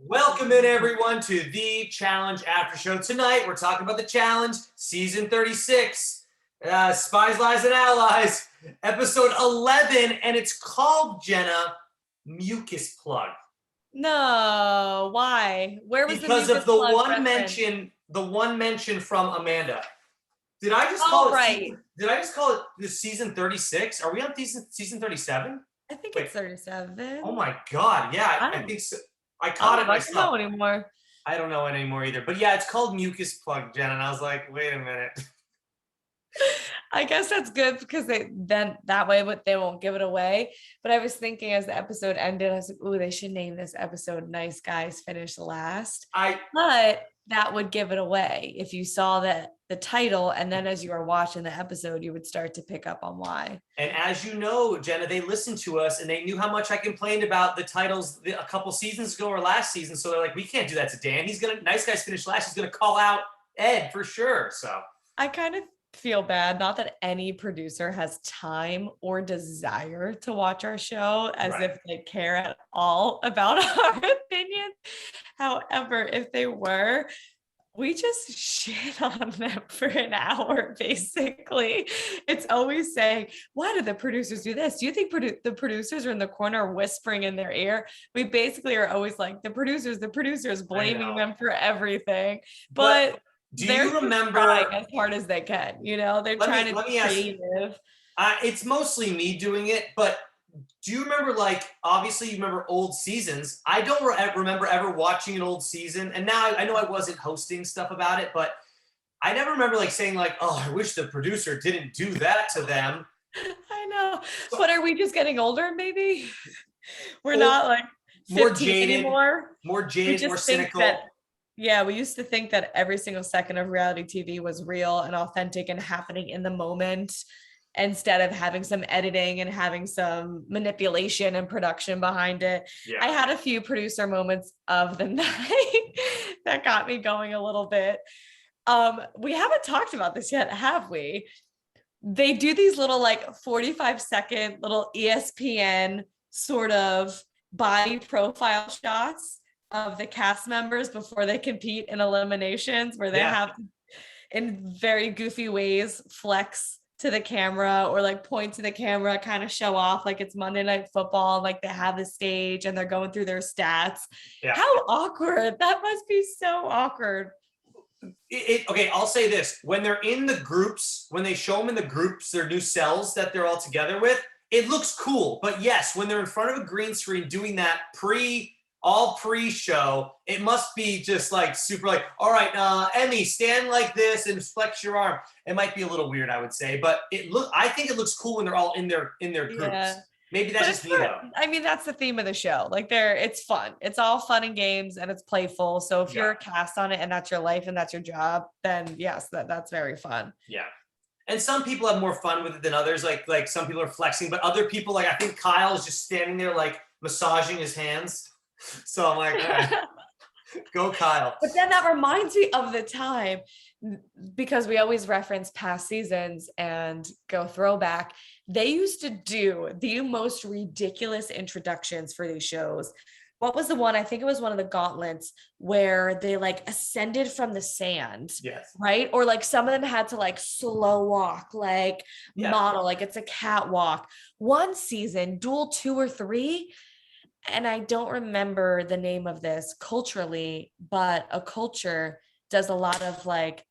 Welcome in, everyone, to the Challenge Aftershow. Tonight, we're talking about the Challenge, Season 36, Spies, Lies, and Allies, Episode 11, and it's called, Jenna, Mucus Plug. No, why? Where was because the of the plug one reference? mention from Amanda. Did I just call it? Right. Did I just call it the Season 36? Are we on season 37? I think it's 37. Oh my God! Yeah, I think so. I caught it myself. I don't know anymore. I don't know it anymore either. But yeah, it's called Mucus Plug, Jen. And I was like, wait a minute. I guess that's good because then that way they won't give it away. But I was thinking as the episode ended, I was like, ooh, they should name this episode Nice Guys Finish Last. But that would give it away if you saw the title, and then as you were watching the episode, you would start to pick up on why. And as you know, Jenna, they listened to us and they knew how much I complained about the titles a couple seasons ago or last season. So they're like, we can't do that to Dan. Nice Guys Finish Last. He's gonna call out Ed for sure. So I kind of feel bad, not that any producer has time or desire to watch our show as if they care at all about our opinion. However, if they were, we just shit on them for an hour, basically. It's always saying, why did the producers do this? Do you think the producers are in the corner whispering in their ear? We basically are always like, the producers, blaming them for everything. But do you remember as hard as they can? They're trying to be creative. It's mostly me doing it, but do you remember, obviously you remember old seasons. I don't remember ever watching an old season. And now I know I wasn't hosting stuff about it, but I never remember saying oh, I wish the producer didn't do that to them. I know. But are we just getting older, maybe? We're not more jaded anymore. More jaded, more cynical. Yeah, we used to think that every single second of reality TV was real and authentic and happening in the moment, instead of having some editing and having some manipulation and production behind it. Yeah. I had a few producer moments of the night that got me going a little bit. We haven't talked about this yet, have we? They do these little 45-second little ESPN sort of body profile shots of the cast members before they compete in eliminations, where they have in very goofy ways flex to the camera or point to the camera, kind of show off it's Monday Night Football, they have the stage and they're going through their stats. Yeah. How awkward. That must be so awkward. Okay, I'll say this. When they're in the groups, when they show them in the groups, their new cells that they're all together with, it looks cool. But yes, when they're in front of a green screen doing that pre-show, it must be just super all right, Emmy, stand like this and flex your arm. It might be a little weird, I would say, but I think it looks cool when they're all in their groups. Yeah. Maybe that's just me though. I mean, that's the theme of the show. It's fun. It's all fun and games and it's playful. So if you're a cast on it and that's your life and that's your job, then yes, that's very fun. Yeah. And some people have more fun with it than others. Like some people are flexing, but other people, I think Kyle is just standing there massaging his hands. So I'm like, all right, go Kyle. But then that reminds me of the time, because we always reference past seasons and go throwback. They used to do the most ridiculous introductions for these shows. What was the one? I think it was one of the gauntlets where they ascended from the sand. Yes. Right? Or some of them had to slow walk, model, it's a catwalk. One season, duel 2 or 3. And I don't remember the name of this culturally, but a culture does a lot of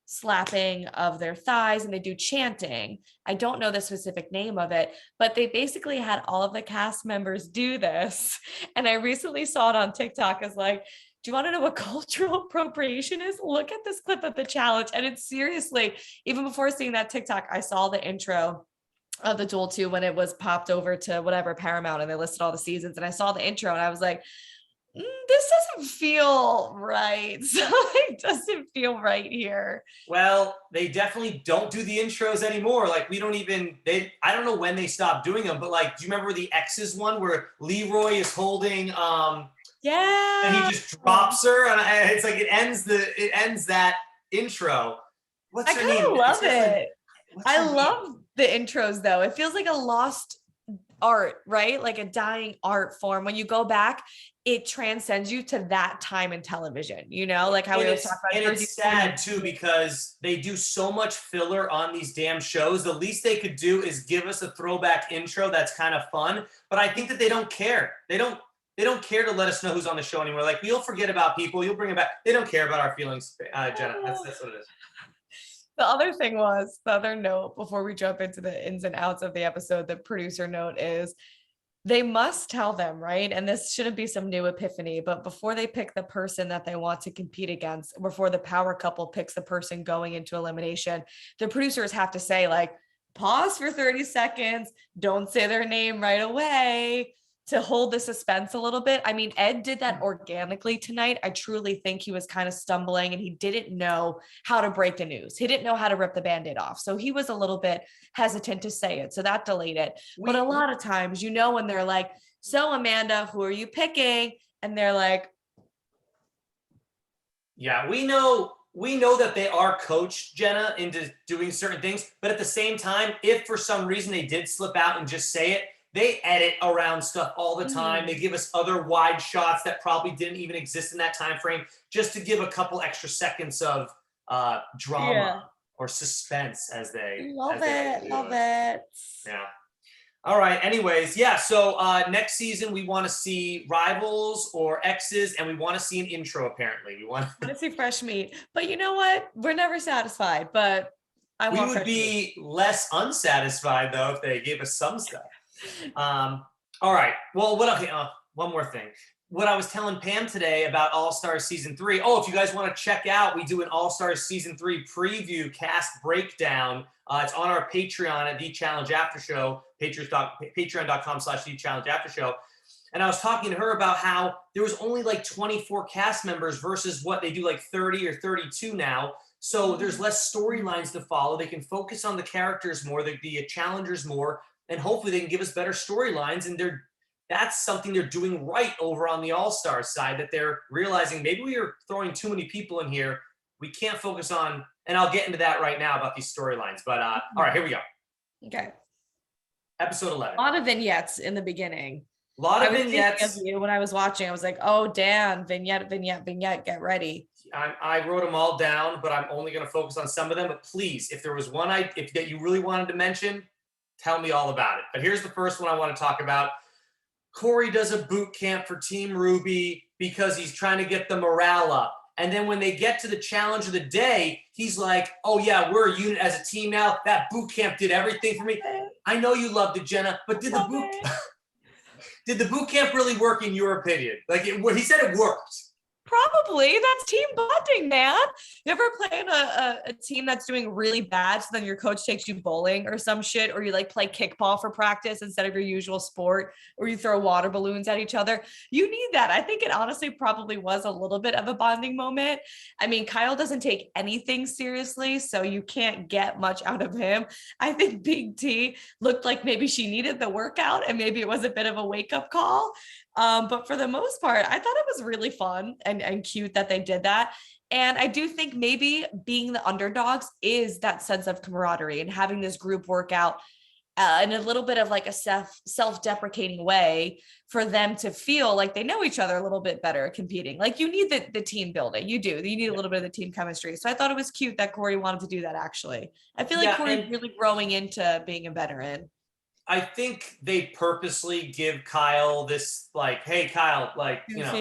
slapping of their thighs and they do chanting. I don't know the specific name of it, but they basically had all of the cast members do this. And I recently saw it on TikTok as do you want to know what cultural appropriation is? Look at this clip of the challenge. And it's seriously, even before seeing that TikTok, I saw the intro of the Duel 2 when it was popped over to whatever Paramount and they listed all the seasons, and I saw the intro and I was like, this doesn't feel right. Something doesn't feel right here. Well, they definitely don't do the intros anymore. We don't even, I don't know when they stopped doing them, but do you remember the X's one where Leroy is holding yeah, and he just drops her and it's it ends that intro. What's her name? I love it. I love the intros though. It feels like a lost art, right? Like a dying art form. When you go back, it transcends you to that time in television, you know, like how we always talk about. And Jersey it's Shore. sad too, because they do so much filler on these damn shows. The least they could do is give us a throwback intro that's kind of fun. But I think that they don't care. They don't care to let us know who's on the show anymore. Like, you'll forget about people, you'll bring it back. They don't care about our feelings, Jenna. That's what it is. The other note before we jump into the ins and outs of the episode, the producer note is they must tell them, right? And this shouldn't be some new epiphany, but before they pick the person that they want to compete against, before the power couple picks the person going into elimination, the producers have to say, like, pause for 30 seconds, don't say their name right away, to hold the suspense a little bit. I mean, Ed did that organically tonight. I truly think he was kind of stumbling and he didn't know how to break the news. He didn't know how to rip the Band-Aid off. So he was a little bit hesitant to say it. So that delayed it. But a lot of times, you know, when they're like, so Amanda, who are you picking? And they're like, yeah, we know that they are coached, Jenna, into doing certain things. But at the same time, if for some reason they did slip out and just say it, they edit around stuff all the time. They give us other wide shots that probably didn't even exist in that time frame, just to give a couple extra seconds of drama or suspense, as they love it. Yeah. All right. Anyways, yeah. So next season we want to see rivals or exes, and we want to see an intro. Apparently, we want to see fresh meat. But you know what? We're never satisfied. But we would be less unsatisfied though if they gave us some stuff. All right. Well, one more thing. What I was telling Pam today about All Stars Season 3. Oh, if you guys want to check out, we do an All Stars Season 3 preview cast breakdown. It's on our Patreon at The Challenge Aftershow, patreon.com/The Challenge Aftershow. And I was talking to her about how there was only like 24 cast members versus what they do like 30 or 32 now. So there's less storylines to follow. They can focus on the characters more, the challengers more, and hopefully they can give us better storylines. And that's something they're doing right over on the All-Star side, that they're realizing maybe we are throwing too many people in here. We can't focus on, and I'll get into that right now about these storylines. But all right, here we go. Okay. Episode 11. A lot of vignettes in the beginning. A lot of vignettes. Of you when I was watching, I was like, oh, Dan, vignette, get ready. I wrote them all down, but I'm only going to focus on some of them. But please, if there was one that you really wanted to mention, tell me all about it. But here's the first one I want to talk about. Corey does a boot camp for Team Ruby because he's trying to get the morale up. And then when they get to the challenge of the day, he's like, oh, yeah, we're a unit as a team now. That boot camp did everything for me. I know you loved it, Jenna, but did the boot camp really work in your opinion? Like, he said it worked. Probably. That's team bonding, man. You ever play in a team that's doing really bad, so then your coach takes you bowling or some shit, or you like play kickball for practice instead of your usual sport, or you throw water balloons at each other? You need that. I think it honestly probably was a little bit of a bonding moment. I mean, Kyle doesn't take anything seriously, so you can't get much out of him. I think Big T looked like maybe she needed the workout and maybe it was a bit of a wake-up call. But for the most part, I thought it was really fun and cute that they did that. And I do think maybe being the underdogs is that sense of camaraderie and having this group work out in a little bit of like a self-deprecating way for them to feel like they know each other a little bit better competing. Like, you need the team building. You need a little bit of the team chemistry. So I thought it was cute that Corey wanted to do that, actually. I feel like Corey's really growing into being a veteran. I think they purposely give Kyle this, like, hey, Kyle, like, you know,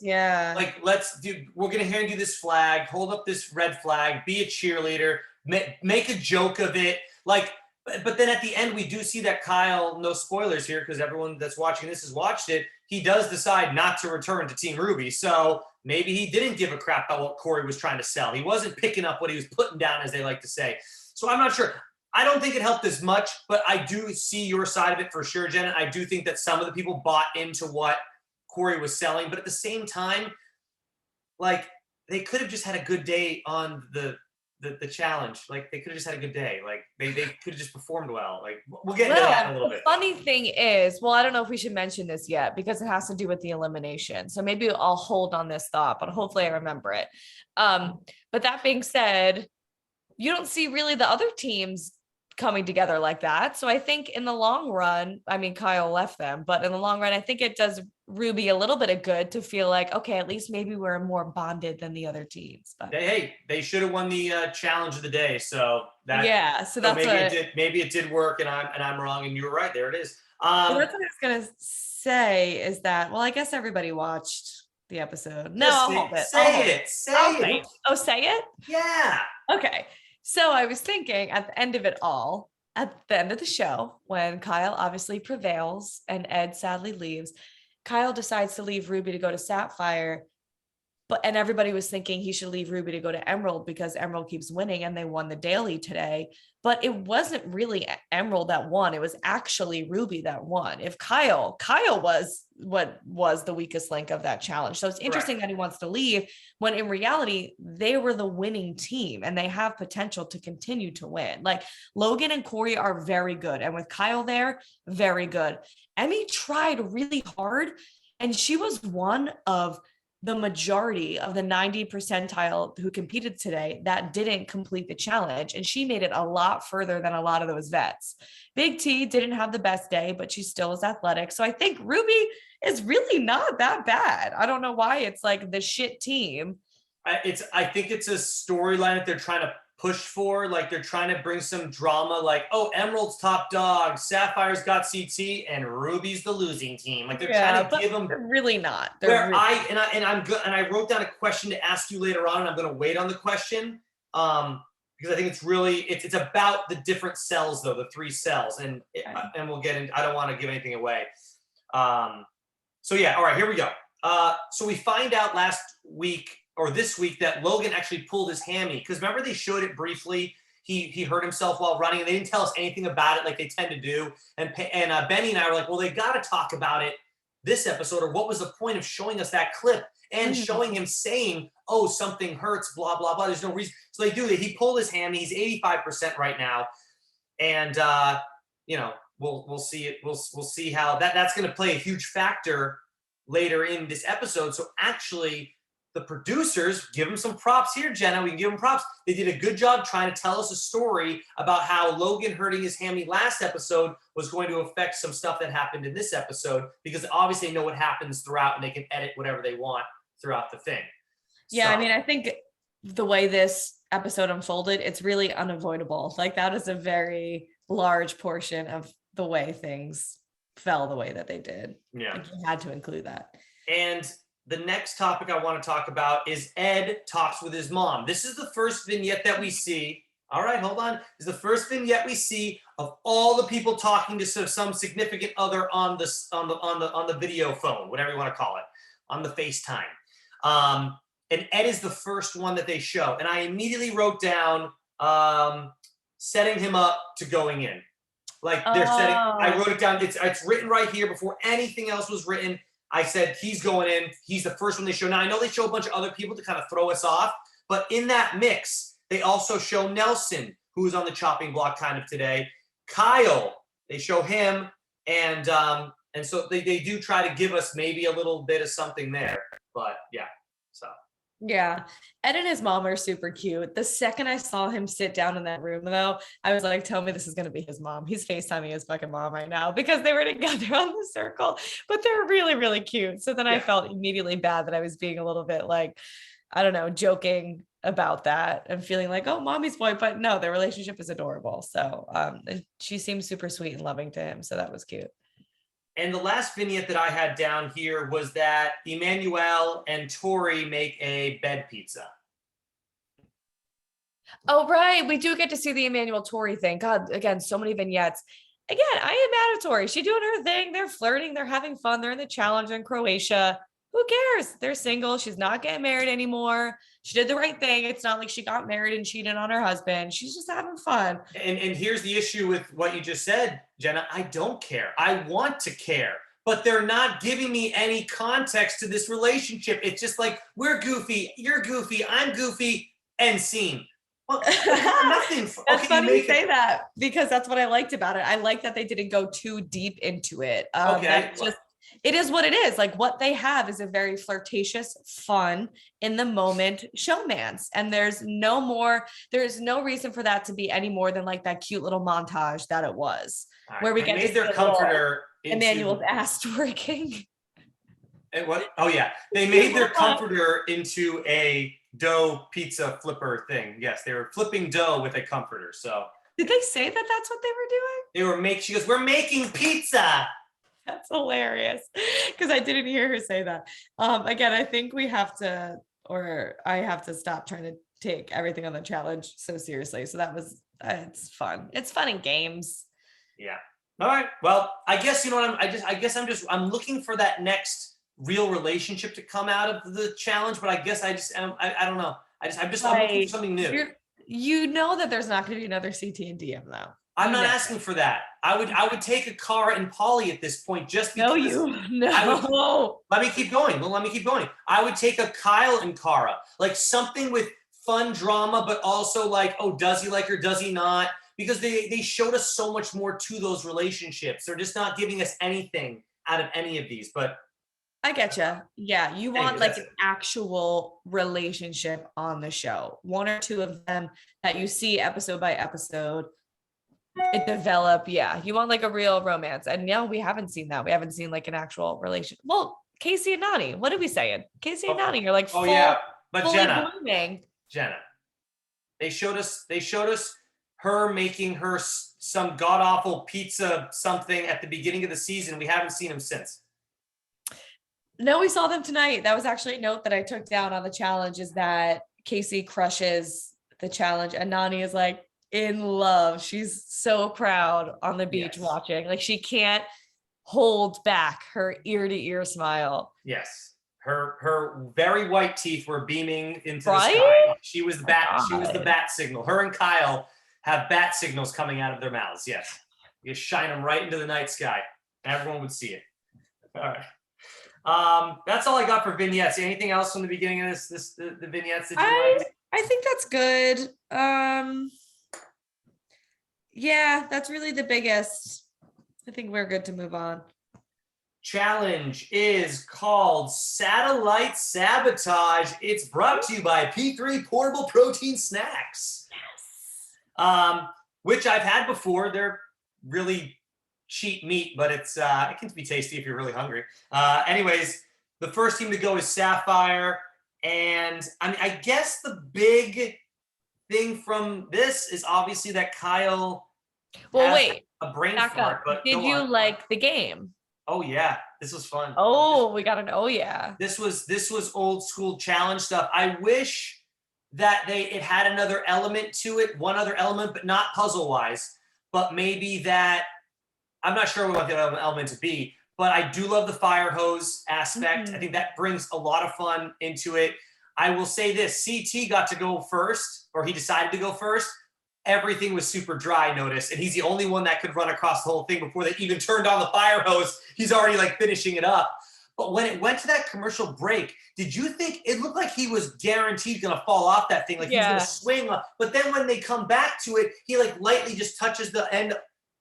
yeah. Like, we're going to hand you this flag, hold up this red flag, be a cheerleader, make a joke of it. Like, but then at the end, we do see that Kyle, no spoilers here, because everyone that's watching this has watched it, he does decide not to return to Team Ruby. So maybe he didn't give a crap about what Corey was trying to sell. He wasn't picking up what he was putting down, as they like to say. So I'm not sure. I don't think it helped as much, but I do see your side of it for sure, Jenna. I do think that some of the people bought into what Corey was selling, but at the same time, like, they could have just had a good day on the challenge. Like, they could have just had a good day. Like, they could have just performed well. Like, we'll get into that in a little bit. The funny thing is, well, I don't know if we should mention this yet because it has to do with the elimination. So maybe I'll hold on this thought, but hopefully I remember it. But that being said, you don't see really the other teams coming together like that. So I think in the long run, I mean, Kyle left them, but in the long run, I think it does Ruby a little bit of good to feel like, okay, at least maybe we're more bonded than the other teams. But they should have won the challenge of the day. So that so that's maybe it did work, and I'm wrong, and you were right. There it is. Well, that's what I was gonna say is that, well, I guess everybody watched the episode. No, Just I'll hold it. Say it. Oh, say it? Yeah. Okay. So I was thinking at the end of it all, at the end of the show, when Kyle obviously prevails and Ed sadly leaves, Kyle decides to leave Ruby to go to Sapphire. And everybody was thinking he should leave Ruby to go to Emerald because Emerald keeps winning and they won the daily today. But it wasn't really Emerald that won. It was actually Ruby that won. If Kyle was what was the weakest link of that challenge. So it's interesting that he wants to leave when in reality, they were the winning team and they have potential to continue to win. Like Logan and Corey are very good. And with Kyle there, very good. Emmy tried really hard and she was one of the majority of the 90 percentile who competed today that didn't complete the challenge. And she made it a lot further than a lot of those vets. Big T didn't have the best day, but she still is athletic. So I think Ruby is really not that bad. I don't know why it's like the shit team. I think it's a storyline that they're trying to push for. Like they're trying to bring some drama, like, oh, Emerald's top dog, Sapphire's got CT, and Ruby's the losing team. Like they're trying to give them. They're really not. I'm good. And I wrote down a question to ask you later on, and I'm going to wait on the question because I think it's really it's about the different cells though, the 3 cells, and we'll get in. I don't want to give anything away. So yeah, all right, here we go. So we find out last week or this week that Logan actually pulled his hammy, because remember they showed it briefly. He hurt himself while running, and they didn't tell us anything about it like they tend to do. And Benny and I were like, well, they got to talk about it this episode, or what was the point of showing us that clip and showing him saying, oh, something hurts, blah, blah, blah. There's no reason. So they do that. He pulled his hammy. He's 85% right now. And, we'll see it. We'll see how that's going to play a huge factor later in this episode. So actually, the producers, give them some props here, Jenna. We can give them props. They did a good job trying to tell us a story about how Logan hurting his hammy last episode was going to affect some stuff that happened in this episode, because obviously they know what happens throughout and they can edit whatever they want throughout the thing. Yeah, so, I mean, I think the way this episode unfolded, it's really unavoidable. Like that is a very large portion of the way things fell the way that they did. Yeah. Like you had to include that. And the next topic I want to talk about is Ed talks with his mom. This is the first vignette that we see. All right, hold on. This is the first vignette we see of all the people talking to some significant other on the video phone, whatever you want to call it, on the FaceTime. And Ed is the first one that they show. And I immediately wrote down setting him up to going in. Like they're setting. I wrote it down. It's written right here before anything else was written. I said, he's going in. He's the first one they show. Now, I know they show a bunch of other people to kind of throw us off, but in that mix, they also show Nelson, who is on the chopping block kind of today. Kyle, they show him. And so they do try to give us maybe a little bit of something there. But, yeah, so. Yeah. Ed and his mom are super cute. The second I saw him sit down in that room, though, I was like, tell me this is going to be his mom. He's FaceTiming his fucking mom right now because they were together on the circle, but they're really, really cute. So then I felt immediately bad that I was being a little bit like, I don't know, joking about that and feeling like, oh, mommy's boy. But no, their relationship is adorable. So she seems super sweet and loving to him. So that was cute. And the last vignette that I had down here was that Emmanuel and Tori make a bed pizza. Oh, right. We do get to see the Emmanuel Tori thing. God, again, so many vignettes. Again, I am mad at Tori. She's doing her thing. They're flirting. They're having fun. They're in the challenge in Croatia. Who cares? They're single. She's not getting married anymore. She did the right thing. It's not like she got married and cheated on her husband. She's just having fun. And here's the issue with what you just said, Jenna. I don't care. I want to care, but they're not giving me any context to this relationship. It's just like, we're goofy, you're goofy, I'm goofy, end scene. Well, nothing. That's funny you say that because that's what I liked about it. I like that they didn't go too deep into it. Okay. It is what it is. Like what they have is a very flirtatious, fun, in the moment showmance. And there's no reason for that to be any more than like that cute little montage that it was, Right. where we They get made to their see comforter into Emmanuel's ass twerking. what? Oh yeah, they made their comforter into a dough pizza flipper thing. Yes, they were flipping dough with a comforter. So did they say that that's what they were doing? they were she goes, we're making pizza. That's hilarious because I didn't hear her say that. Again, I think we have to, or I have to stop trying to take everything on the challenge so seriously. So that was, it's fun. It's fun in games. Yeah. All right. Well, I guess you know what I'm looking for that next real relationship to come out of the challenge, but I guess I don't know. I'm looking for something new. You know that there's not going to be another CT and DM though. I'm not asking for that. I would take a Cara and Polly at this point just because. Let me keep going. Well, let me keep going. I would take a Kyle and Cara, like something with fun drama, but also like, oh, does he like her? Does he not? Because they showed us so much more to those relationships. They're just not giving us anything out of any of these. But I get you. Yeah, you want like an actual relationship on the show. One or two of them that you see episode by episode. It develop. Yeah, you want like a real romance. And no, we haven't seen that. We haven't seen like an actual relationship. Well, Casey and Nany. What are we saying? Casey and Nany are like but Jenna, they showed us her making her some god awful pizza something at the beginning of the season. We haven't seen him since. No, we saw them tonight. That was actually a note that I took down on the challenge, is that Casey crushes the challenge and Nany is like in love. She's so proud on the beach watching. Like she can't hold back her ear to ear smile. Yes. Her very white teeth were beaming into the sky. She was the bat. She was the bat signal. Her and Kyle have bat signals coming out of their mouths. Yes. You shine them right into the night sky. Everyone would see it. All right. That's all I got for vignettes. Anything else from the beginning of the vignettes that you liked? I think that's good. Yeah, that's really the biggest. I think we're good to move on. Challenge is called Satellite Sabotage. It's brought to you by P3 Portable Protein Snacks. Yes. Which I've had before. They're really cheap meat, but it can be tasty if you're really hungry. Anyways, the first team to go is Sapphire. And I guess the big thing from this is obviously that Kyle has a brain fart. But did you like the game? Oh yeah, this was fun. Oh, we got an yeah. This was old school challenge stuff. I wish that it had another element to it, one other element, but not puzzle wise. But maybe that, I'm not sure what the element to be, but I do love the fire hose aspect. Mm-hmm. I think that brings a lot of fun into it. I will say this, CT got to go first, or he decided to go first. Everything was super dry, notice, and he's the only one that could run across the whole thing before they even turned on the fire hose. He's already like finishing it up. But when it went to that commercial break, did you think it looked like he was guaranteed going to fall off that thing? Like he was going to swing. But then when they come back to it, he like lightly just touches the end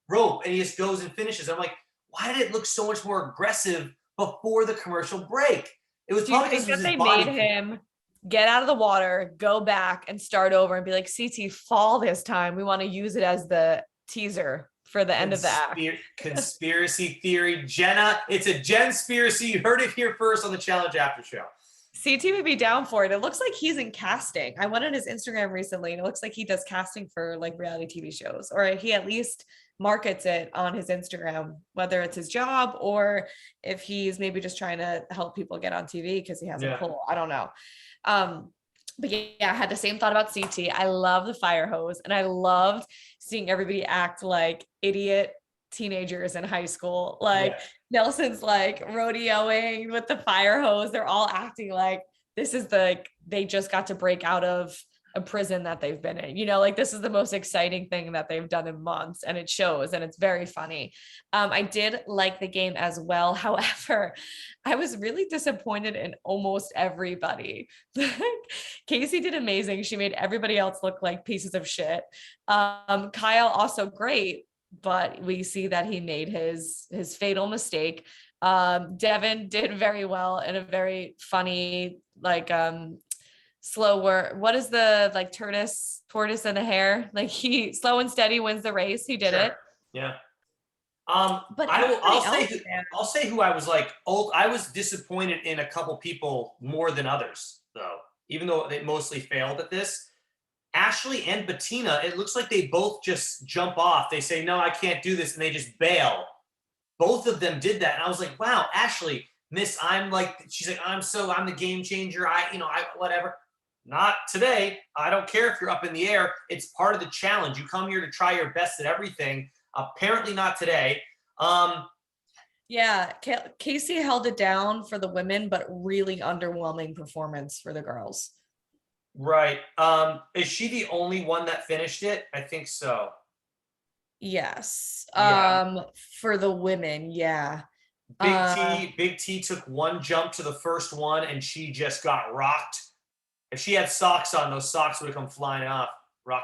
rope and he just goes and finishes. I'm like, why did it look so much more aggressive before the commercial break? It was probably because they made him get out of the water, go back and start over and be like, CT, fall this time. We want to use it as the teaser for the end of the act. Conspiracy theory. Jenna, it's a Jenspiracy. You heard it here first on the Challenge Aftershow. CT would be down for it. It looks like he's in casting. I went on his Instagram recently and it looks like he does casting for like reality TV shows, or he at least markets it on his Instagram, whether it's his job or if he's maybe just trying to help people get on TV because he has a pull. I don't know. But yeah, I had the same thought about CT. I love the fire hose and I loved seeing everybody act like idiot teenagers in high school. Like Nelson's like rodeoing with the fire hose. They're all acting like this is they just got to break out of a prison that they've been in, like this is the most exciting thing that they've done in months, and it shows, and it's very funny. I did like the game as well. However, I was really disappointed in almost everybody. Casey did amazing. She made everybody else look like pieces of shit. Kyle also great, but we see that he made his fatal mistake. Devin did very well in a very funny, like slow word. What is the like tortoise and a hare? Like he slow and steady wins the race. He did it. Yeah. But I'll everybody say else there. I'll say who I was like old. I was disappointed in a couple people more than others, though, even though they mostly failed at this. Ashley and Bettina, it looks like they both just jump off. They say, no, I can't do this, and they just bail. Both of them did that. And I was like, wow, Ashley, she's like, I'm the game changer. Whatever. Not today. I don't care if you're up in the air. It's part of the challenge. You come here to try your best at everything. Apparently not today. Yeah, Casey held it down for the women, but really underwhelming performance for the girls. Right. Is she the only one that finished it? I think so. Yes. Yeah. For the women, yeah. Big T took one jump to the first one and she just got rocked. If she had socks on, those socks would have come flying off.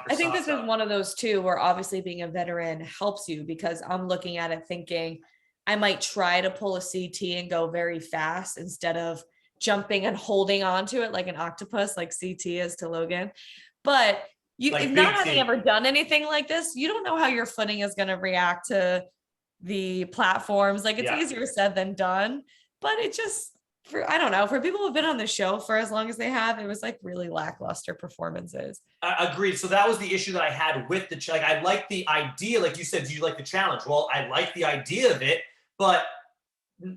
I think this is one of those too, where obviously being a veteran helps you, because I'm looking at it thinking I might try to pull a CT and go very fast instead of jumping and holding onto it like an octopus, like CT is to Logan. But Like not having ever done anything like this, you don't know how your footing is going to react to the platforms. Like it's easier said than done, but it just, I don't know, for people who've been on the show for as long as they have, it was like really lackluster performances. Agreed. So that was the issue that I had with I like the idea, like you said, do you like the challenge? Well, I like the idea of it, but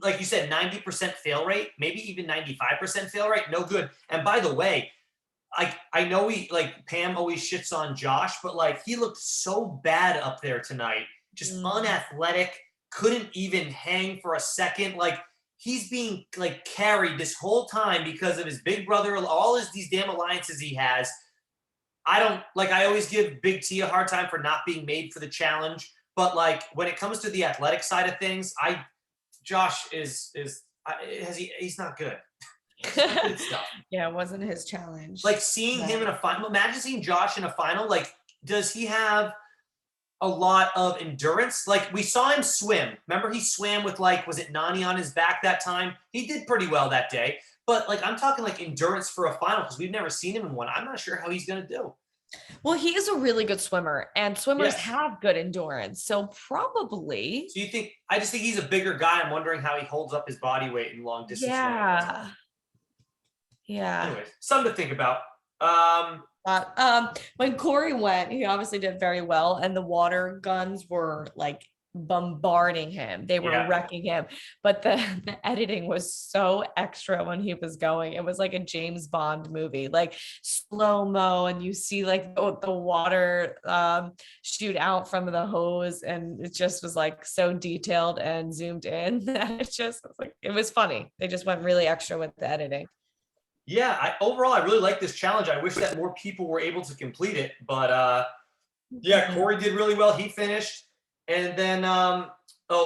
like you said, 90% fail rate, maybe even 95% fail rate, no good. And by the way, I know Pam always shits on Josh, but like he looked so bad up there tonight, just unathletic, couldn't even hang for a second. Like he's being like carried this whole time because of his big brother, these damn alliances he has. I always give Big T a hard time for not being made for the challenge, but like when it comes to the athletic side of things, Josh he's not good. Good stuff. Yeah, it wasn't his challenge. Like seeing him in a final, imagine seeing Josh in a final. Like, does he have a lot of endurance? Like we saw him swim. Remember he swam with was it Nany on his back that time? He did pretty well that day. But like I'm talking like endurance for a final because we've never seen him in one. I'm not sure how he's gonna do. Well, he is a really good swimmer, and swimmers have good endurance. So probably. So I just think he's a bigger guy. I'm wondering how he holds up his body weight in long distance. Yeah. Yeah. Anyways, something to think about. When Corey went, he obviously did very well, and the water guns were like bombarding him. They were wrecking him, but the editing was so extra when he was going. It was like a James Bond movie, like slow-mo, and you see like the water shoot out from the hose, and it just was like so detailed and zoomed in that it was funny. They just went really extra with the editing. Yeah, overall, I really like this challenge. I wish that more people were able to complete it. But Corey did really well. He finished. And then,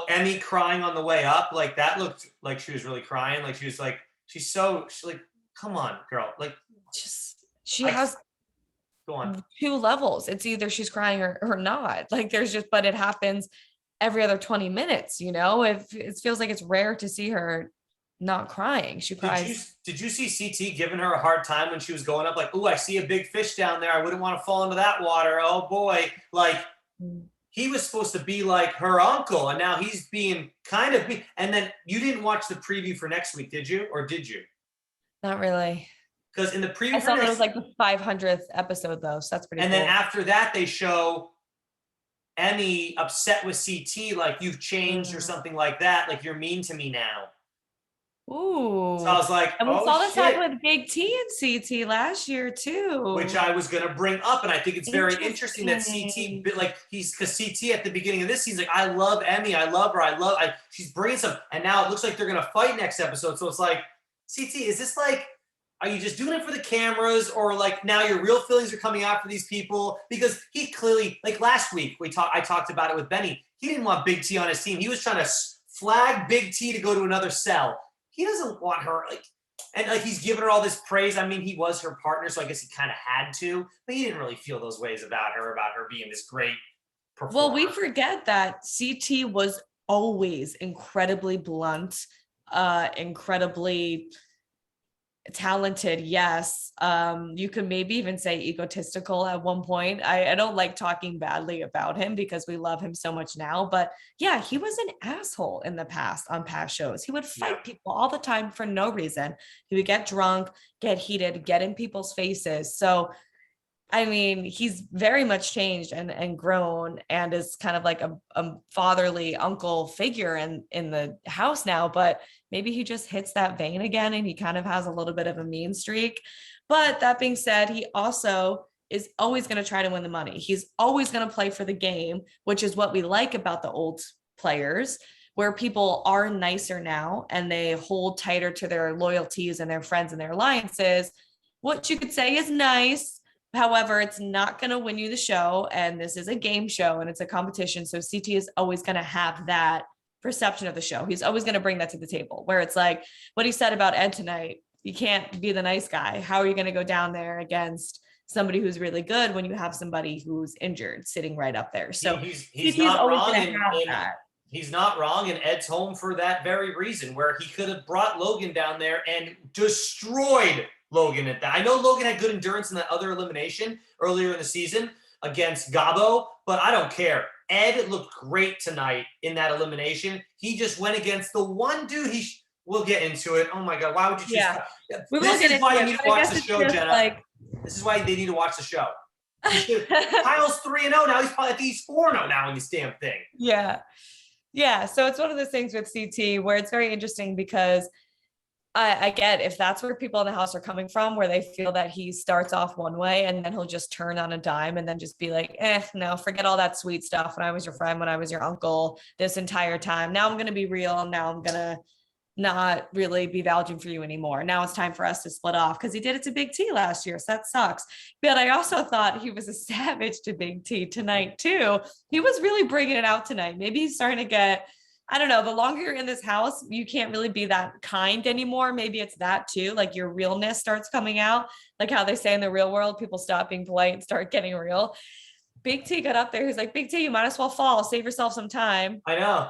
Emmy crying on the way up. Like, that looked like she was really crying. Like, she was like, she's like, come on, girl. Like, she has go on. 2 levels. It's either she's crying or not. Like, but it happens every other 20 minutes, you know? It feels like it's rare to see her not crying. She cries. Did you see CT giving her a hard time when she was going up? Like, oh, I see a big fish down there. I wouldn't want to fall into that water. Oh boy. Like he was supposed to be like her uncle, and now he's being kind of mean. And then you didn't watch the preview for next week, did you? Or did you? Not really. Because in the preview, I thought it was like the 500th episode though. So that's pretty cool. Then after that, they show Emmy upset with CT, like you've changed or something like that. Like you're mean to me now. Ooh. So I was like, and we saw this happen with Big T and CT last year too. Which I was going to bring up. And I think it's very interesting that CT, because CT at the beginning of this, he's like, I love Emmy. I love her. She's bringing some. And now it looks like they're going to fight next episode. So it's like, CT, is this like, are you just doing it for the cameras, or like now your real feelings are coming out for these people? Because he clearly, like last week, I talked about it with Benny. He didn't want Big T on his team. He was trying to flag Big T to go to another cell. He doesn't want her, he's giving her all this praise. I mean, he was her partner, so I guess he kind of had to, but he didn't really feel those ways about her being this great performer. Well, we forget that CT was always incredibly blunt, incredibly talented, yes. You could maybe even say egotistical at one point. I don't like talking badly about him because we love him so much now, but yeah, he was an asshole in the past on past shows. He would fight people all the time for no reason. He would get drunk, get heated, get in people's faces. So I mean, he's very much changed and grown and is kind of like a fatherly uncle figure in the house now, but maybe he just hits that vein again and he kind of has a little bit of a mean streak. But that being said, he also is always going to try to win the money. He's always going to play for the game, which is what we like about the old players, where people are nicer now and they hold tighter to their loyalties and their friends and their alliances. What you could say is nice. However, it's not going to win you the show, and this is a game show and it's a competition. So CT is always going to have that perception of the show. He's always going to bring that to the table, where it's like what he said about Ed tonight. You can't be the nice guy. How are you going to go down there against somebody who's really good when you have somebody who's injured sitting right up there? So he's not wrong he's not wrong, and Ed's home for that very reason, where he could have brought Logan down there and destroyed Logan at that. I know Logan had good endurance in that other elimination earlier in the season against Gabo, but I don't care. Ed looked great tonight in that elimination. He just went against the one dude we'll get into it. Oh my God, why would you choose? Yeah. This is why you need to watch the show, Jenna. This is why they need to watch the show. Kyle's 3-0 now. He's probably, I think he's 4-0 now in this damn thing. Yeah. So it's one of those things with CT where it's very interesting because I get if that's where people in the house are coming from, where they feel that he starts off one way and then he'll just turn on a dime and then just be like, no, forget all that sweet stuff. When I was your friend, when I was your uncle this entire time, now I'm going to be real. Now I'm going to not really be vouching for you anymore. Now it's time for us to split off, because he did it to Big T last year. So that sucks. But I also thought he was a savage to Big T tonight too. He was really bringing it out tonight. Maybe he's starting to get, I don't know, the longer you're in this house, you can't really be that kind anymore. Maybe it's that too. Like your realness starts coming out. Like how they say in the real world, people stop being polite and start getting real. Big T got up there. He's like, Big T, you might as well fall. Save yourself some time. I know.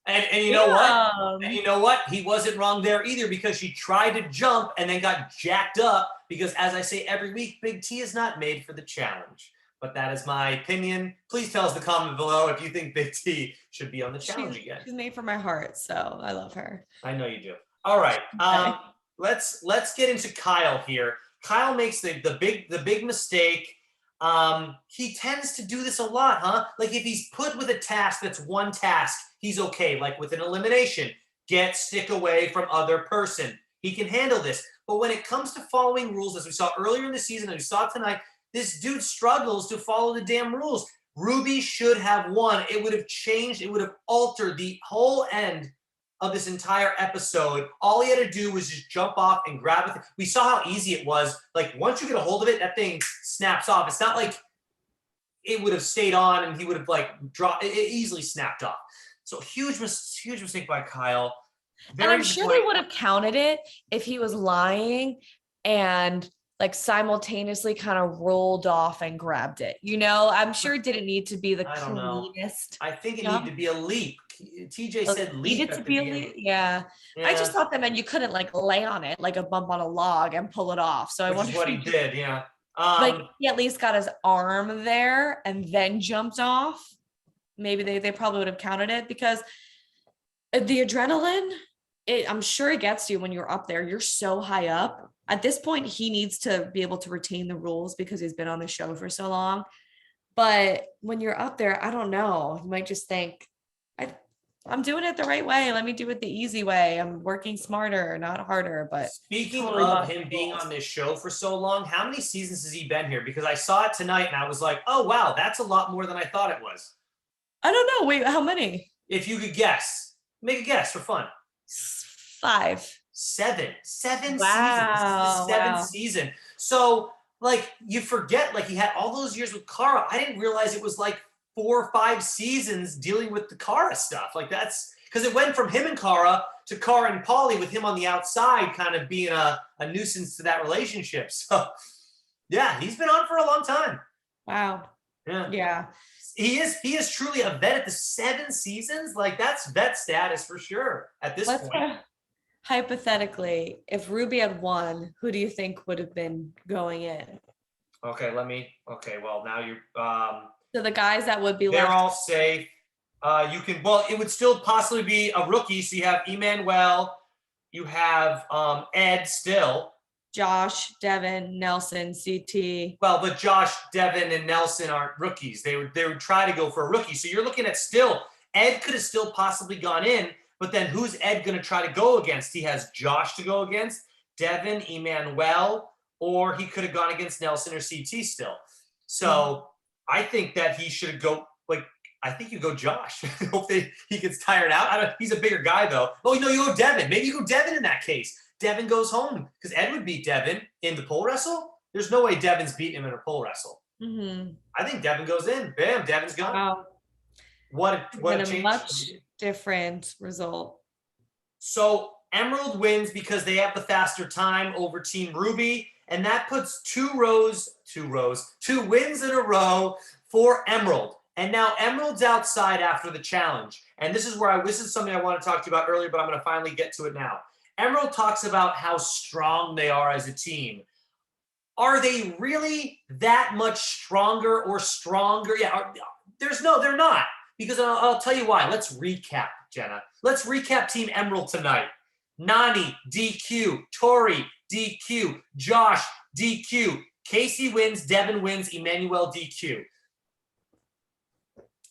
And you know what? And you know what? He wasn't wrong there either, because she tried to jump and then got jacked up, because as I say every week, Big T is not made for the challenge. But that is my opinion. Please tell us in the comment below if you think Big T should be on the challenge again. She's made for my heart, so I love her. I know you do. All right. Okay. Let's get into Kyle here. Kyle makes the big mistake. He tends to do this a lot, huh? Like if he's put with a task that's one task, he's okay. Like with an elimination, stick away from other person. He can handle this. But when it comes to following rules, as we saw earlier in the season, and we saw tonight, this dude struggles to follow the damn rules. Ruby should have won. It would have changed. It would have altered the whole end of this entire episode. All he had to do was just jump off and grab it. We saw how easy it was. Like once you get a hold of it, that thing snaps off. It's not like it would have stayed on and he would have like dropped. It easily snapped off. So huge mistake by Kyle. And I'm sure they would have counted it if he was lying and like simultaneously kind of rolled off and grabbed it. You know, I'm sure it didn't need to be the cleanest. I think it needed to be a leap. TJ said leap. Needed to be a leap. Yeah. I just thought that meant you couldn't like lay on it like a bump on a log and pull it off. So I wonder what he did. Yeah. Like he at least got his arm there and then jumped off. Maybe they probably would have counted it, because the adrenaline, I'm sure it gets you when you're up there. You're so high up. At this point, he needs to be able to retain the rules because he's been on the show for so long. But when you're up there, I don't know. You might just think, I'm doing it the right way. Let me do it the easy way. I'm working smarter, not harder. But speaking of him being on this show for so long, how many seasons has he been here? Because I saw it tonight and I was like, oh, wow, that's a lot more than I thought it was. I don't know. Wait, how many? If you could guess, make a guess for fun. 5. 7 seasons. Wow, this is the 7th season. So like you forget, like he had all those years with Kara. I didn't realize it was like 4 or 5 seasons dealing with the Kara stuff. Like that's because it went from him and Kara to Kara and Pauly, with him on the outside kind of being a nuisance to that relationship. So yeah, he's been on for a long time. Wow. Yeah. He is truly a vet at the 7 seasons. Like that's vet status for sure at this Let's point. hypothetically, if Ruby had won, who do you think would have been going in? Okay, well now you're So the guys that would be they're left. all safe. It would still possibly be a rookie. So you have Emmanuel, you have Ed still. Josh, Devin, Nelson, CT. Well, but Josh, Devin, and Nelson aren't rookies. They would try to go for a rookie. So you're looking at still, Ed could have still possibly gone in, but then who's Ed going to try to go against? He has Josh to go against, Devin, Emmanuel, or he could have gone against Nelson or CT still. So I think that he should go, I think you go Josh. I hope he gets tired out. He's a bigger guy, though. Oh, no, you go Devin. Maybe you go Devin in that case. Devin goes home because Ed would beat Devin in the pole wrestle. There's no way Devin's beating him in a pole wrestle. Mm-hmm. I think Devin goes in. Bam, Devin's gone. Wow. What a change. Much different result. So Emerald wins because they have the faster time over Team Ruby, and that puts two wins in a row for Emerald. And now Emerald's outside after the challenge. And this is something I want to talk to you about earlier, but I'm going to finally get to it now. Emerald talks about how strong they are as a team. Are they really that much stronger or stronger? Yeah, they're not. Because I'll tell you why. Let's recap, Jenna. Let's recap Team Emerald tonight. Nany, DQ. Tori, DQ. Josh, DQ. Casey wins. Devin wins. Emmanuel, DQ.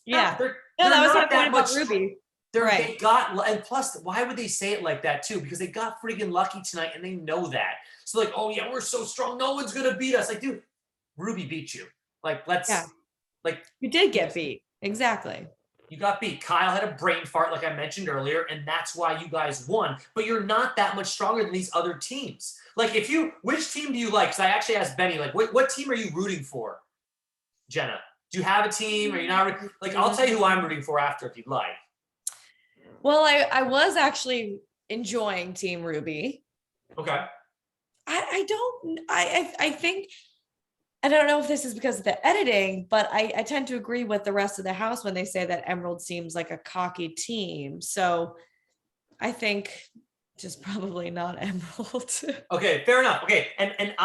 Yeah. They're that was not that much. Ruby. They got, and plus, why would they say it like that too? Because they got freaking lucky tonight, and they know that. So like, oh yeah, we're so strong, no one's gonna beat us. Like, dude, Ruby beat you. Like, you did get beat. Exactly. You got beat. Kyle had a brain fart, like I mentioned earlier, and that's why you guys won. But you're not that much stronger than these other teams. Like, which team do you like? Because I actually asked Benny, like, what team are you rooting for, Jenna? Do you have a team? Are you not? Like, I'll tell you who I'm rooting for after if you'd like. Well, I was actually enjoying Team Ruby. Okay. I think, I don't know if this is because of the editing, but I tend to agree with the rest of the house when they say that Emerald seems like a cocky team. So I think just probably not Emerald. Okay, fair enough. Okay, and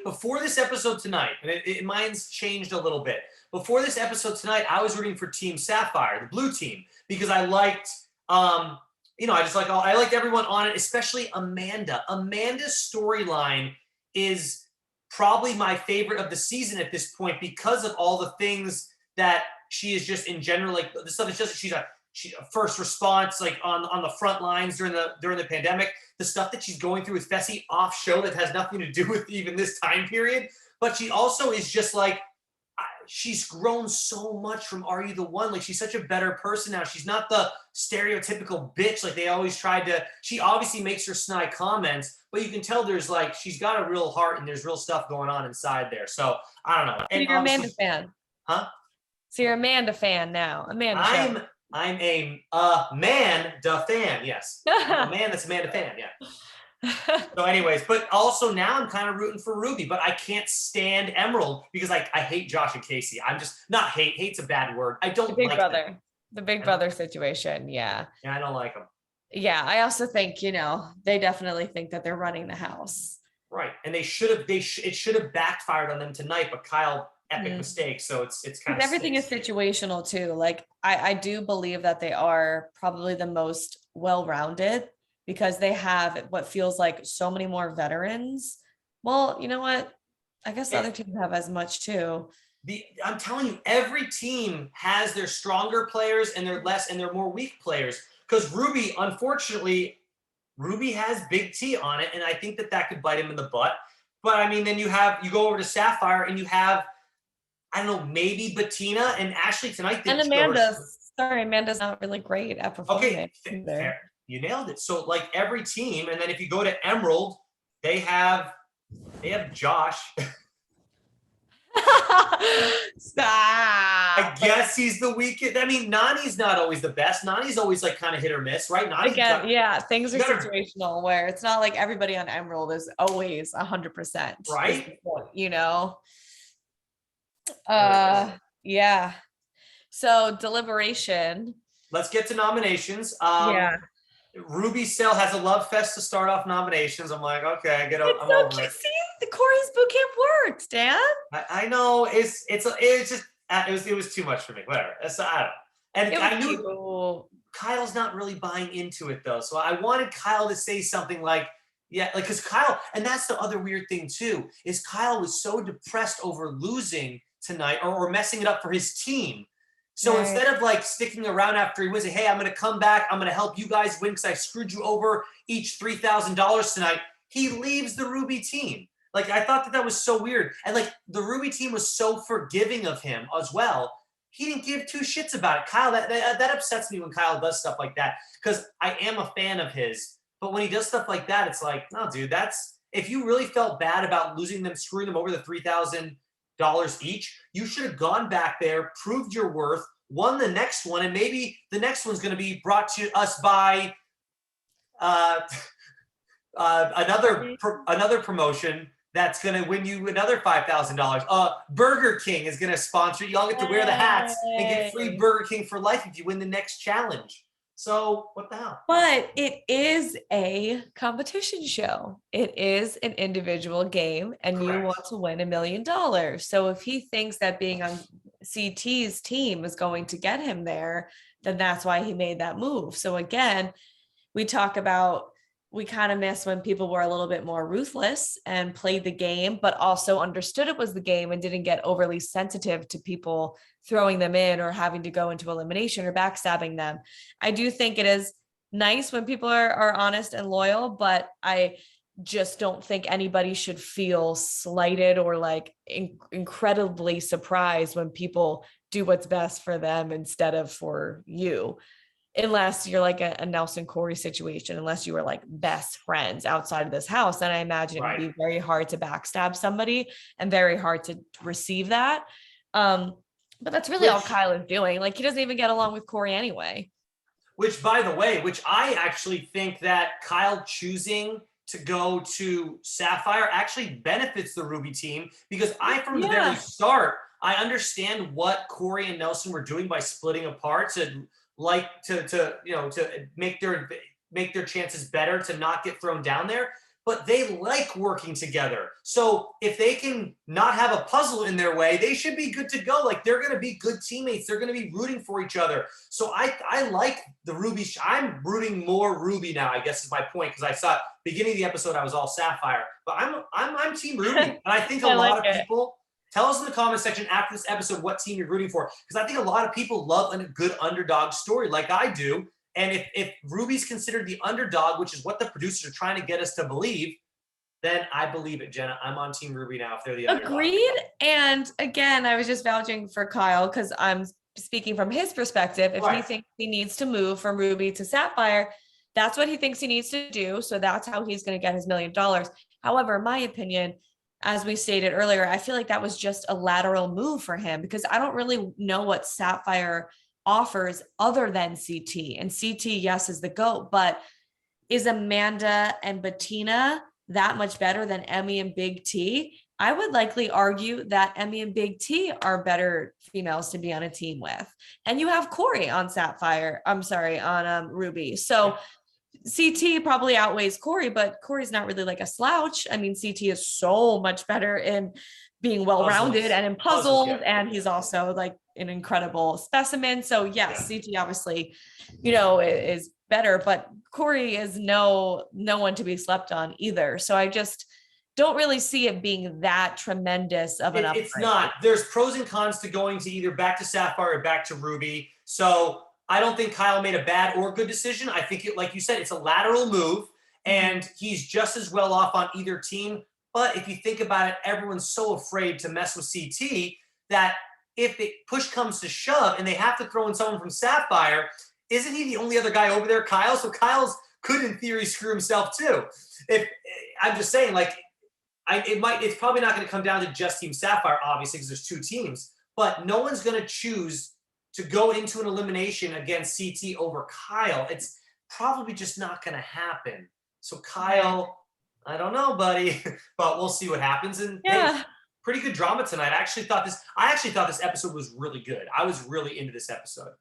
before this episode tonight, and mine's changed a little bit. Before this episode tonight, I was rooting for Team Sapphire, the blue team, because I liked I liked everyone on it, especially Amanda. Amanda's storyline is probably my favorite of the season at this point because of all the things that she is just in general, like the stuff. It's just she's a first response, like on the front lines during the pandemic. The stuff that she's going through with Fessy off show that has nothing to do with even this time period. But she also is just like, she's grown so much from Are You the One? Like, she's such a better person now. She's not the stereotypical bitch like they always tried to. She obviously makes her snide comments, but you can tell there's like, she's got a real heart and there's real stuff going on inside there. So I don't know. And you're Amanda fan. Huh? So you're Amanda fan now. Amanda. I'm a Amanda fan. Yes. I'm a man that's Amanda fan. Yeah. So anyways, but also now I'm kind of rooting for Ruby, but I can't stand Emerald because I hate Josh and Casey. I'm just not hate's a bad word. I don't the big like brother. them. The big brother situation. Yeah. Yeah, I don't like them. Yeah, I also think, they definitely think that they're running the house. Right. And it should have backfired on them tonight, but Kyle epic mistake. So it's kind of everything is situational too. Like I do believe that they are probably the most well-rounded because they have what feels like so many more veterans. Well, you know what? I guess the other teams have as much too. I'm telling you, every team has their stronger players and their more weak players. Because Ruby, unfortunately, has Big T on it, and I think that could bite him in the butt. But I mean, then you go over to Sapphire and you have, I don't know, maybe Bettina and Ashley tonight. And Amanda's not really great at performing. Okay, fair. You nailed it. So like every team, and then if you go to Emerald, they have Josh. Stop. I guess he's the weakest. I mean, Nany's not always the best. Nany's always like kind of hit or miss, right? Things are situational where it's not like everybody on Emerald is always 100%. Right. Yeah. So deliberation. Let's get to nominations. Yeah. Ruby Cell has a love fest to start off nominations. I'm like, okay, It's I'm so over cute. it. See, the Corey's boot camp works, Dan. I know it's just it was too much for me. Whatever. I don't know. And It was I knew cute. Kyle's not really buying into it though. So I wanted Kyle to say something like, yeah, like because Kyle, and that's the other weird thing too, is Kyle was so depressed over losing tonight or messing it up for his team. So Right. instead of like sticking around after he wins it, hey, I'm gonna come back, I'm gonna help you guys win because I screwed you over each $3,000 tonight, he leaves the Ruby team. Like I thought that was so weird. And like the Ruby team was so forgiving of him as well. He didn't give two shits about it. Kyle, that upsets me when Kyle does stuff like that because I am a fan of his. But when he does stuff like that, it's like, no, dude, that's if you really felt bad about losing them, screwing them over the $3,000 each, you should have gone back there, proved your worth, won the next one, and maybe the next one's going to be brought to us by another promotion that's going to win you another $5,000. Burger King is going to sponsor you. Y'all get to wear the hats and get free Burger King for life if you win the next challenge. So what the hell? But it is a competition show. It is an individual game, and Correct. You want to win $1 million. So if he thinks that being on CT's team is going to get him there, then that's why he made that move. So again, we talk about we kind of miss when people were a little bit more ruthless and played the game, but also understood it was the game and didn't get overly sensitive to people throwing them in or having to go into elimination or backstabbing them. I do think it is nice when people are honest and loyal, but I just don't think anybody should feel slighted or like incredibly surprised when people do what's best for them instead of for you. Unless you're like a Nelson Corey situation, unless you were like best friends outside of this house, then I imagine it would be very hard to backstab somebody and very hard to receive that. But that's really all Kyle is doing. Like he doesn't even get along with Corey anyway. Which, by the way, I actually think that Kyle choosing to go to Sapphire actually benefits the Ruby team because from the very start, I understand what Corey and Nelson were doing by splitting apart to make their chances better to not get thrown down there, but they like working together. So if they can not have a puzzle in their way, they should be good to go. Like they're going to be good teammates. They're going to be rooting for each other. So I like the Ruby. I'm rooting more Ruby now, I guess is my point, because I saw beginning of the episode I was all Sapphire, but I'm Team Ruby, and I think a lot of people. Tell us in the comment section after this episode what team you're rooting for, because I think a lot of people love a good underdog story like I do. And if Ruby's considered the underdog, which is what the producers are trying to get us to believe, then I believe it, Jenna. I'm on Team Ruby now if they're the underdog. Agreed. And again, I was just vouching for Kyle because I'm speaking from his perspective. If he thinks he needs to move from Ruby to Sapphire, that's what he thinks he needs to do. So that's how he's going to get his $1 million. However, in my opinion, as we stated earlier, I feel like that was just a lateral move for him because I don't really know what Sapphire offers other than CT. And CT, yes, is the GOAT, but is Amanda and Bettina that much better than Emmy and Big T? I would likely argue that Emmy and Big T are better females to be on a team with. And you have Corey on Sapphire. I'm sorry, on Ruby. So CT probably outweighs Corey, but Corey's not really like a slouch. I mean, CT is so much better in being well-rounded and in puzzles, and he's also like an incredible specimen. So yes, CT obviously, is better, but Corey is no one to be slept on either. So I just don't really see it being that tremendous of an upgrade. It's not. There's pros and cons to going to either back to Sapphire or back to Ruby. So I don't think Kyle made a bad or good decision. I think like you said, it's a lateral move and he's just as well off on either team. But if you think about it, everyone's so afraid to mess with CT that if push comes to shove and they have to throw in someone from Sapphire, isn't he the only other guy over there, Kyle? So Kyle's could in theory screw himself too. If I'm just saying, like, it's probably not going to come down to just Team Sapphire, obviously, because there's two teams, but no one's going to choose to go into an elimination against CT over Kyle. It's probably just not going to happen. So Kyle, I don't know, buddy, but we'll see what happens. And hey, pretty good drama tonight. I actually thought this episode was really good. I was really into this episode.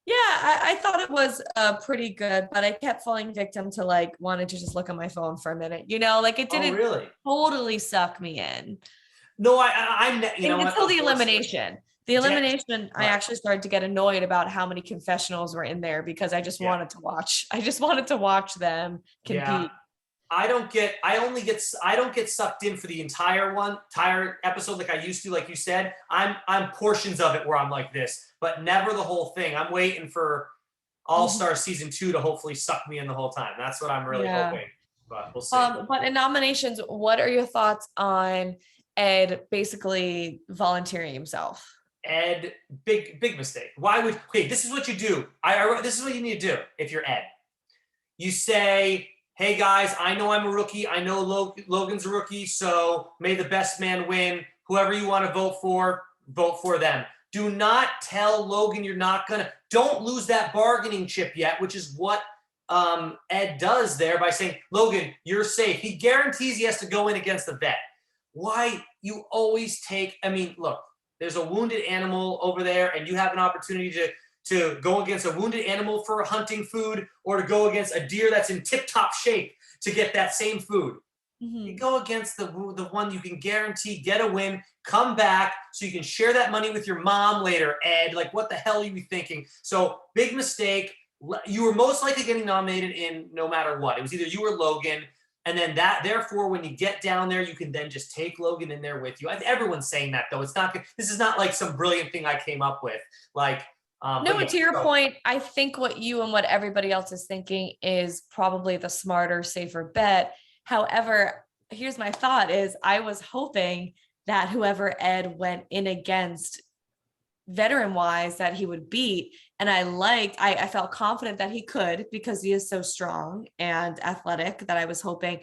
Yeah, I thought it was pretty good, but I kept falling victim to like wanting to just look at my phone for a minute. Like it didn't really totally suck me in. No, I'm you know until the elimination. The elimination, I right. actually started to get annoyed about how many confessionals were in there because I just wanted to watch. I just wanted to watch them compete. Yeah. I don't get sucked in for the entire episode like I used to, like you said. I'm portions of it where I'm like this, but never the whole thing. I'm waiting for All-Star season 2 to hopefully suck me in the whole time. That's what I'm really hoping. But we'll see. But in nominations, what are your thoughts on Ed basically volunteering himself? Ed, big mistake. This is what you do. This is what you need to do if you're Ed. You say, hey guys, I know I'm a rookie. I know Logan's a rookie, so may the best man win. Whoever you want to vote for them. Do not tell Logan you're not don't lose that bargaining chip yet, which is what Ed does there by saying, Logan, you're safe. He guarantees he has to go in against the vet. Why you always look, there's a wounded animal over there and you have an opportunity to go against a wounded animal for hunting food or to go against a deer that's in tip-top shape to get that same food. You go against the one you can guarantee get a win, come back so you can share that money with your mom later, Ed. Like, what the hell are you thinking? So, big mistake. You were most likely getting nominated in no matter what. It was either you or Logan. And then therefore, when you get down there, you can then just take Logan in there with you. Everyone's saying that, though. This is not like some brilliant thing I came up with. Like, to your point, I think what you and what everybody else is thinking is probably the smarter, safer bet. However, here's my thought is I was hoping that whoever Ed went in against veteran wise that he would beat. And I felt confident that he could because he is so strong and athletic that I was hoping,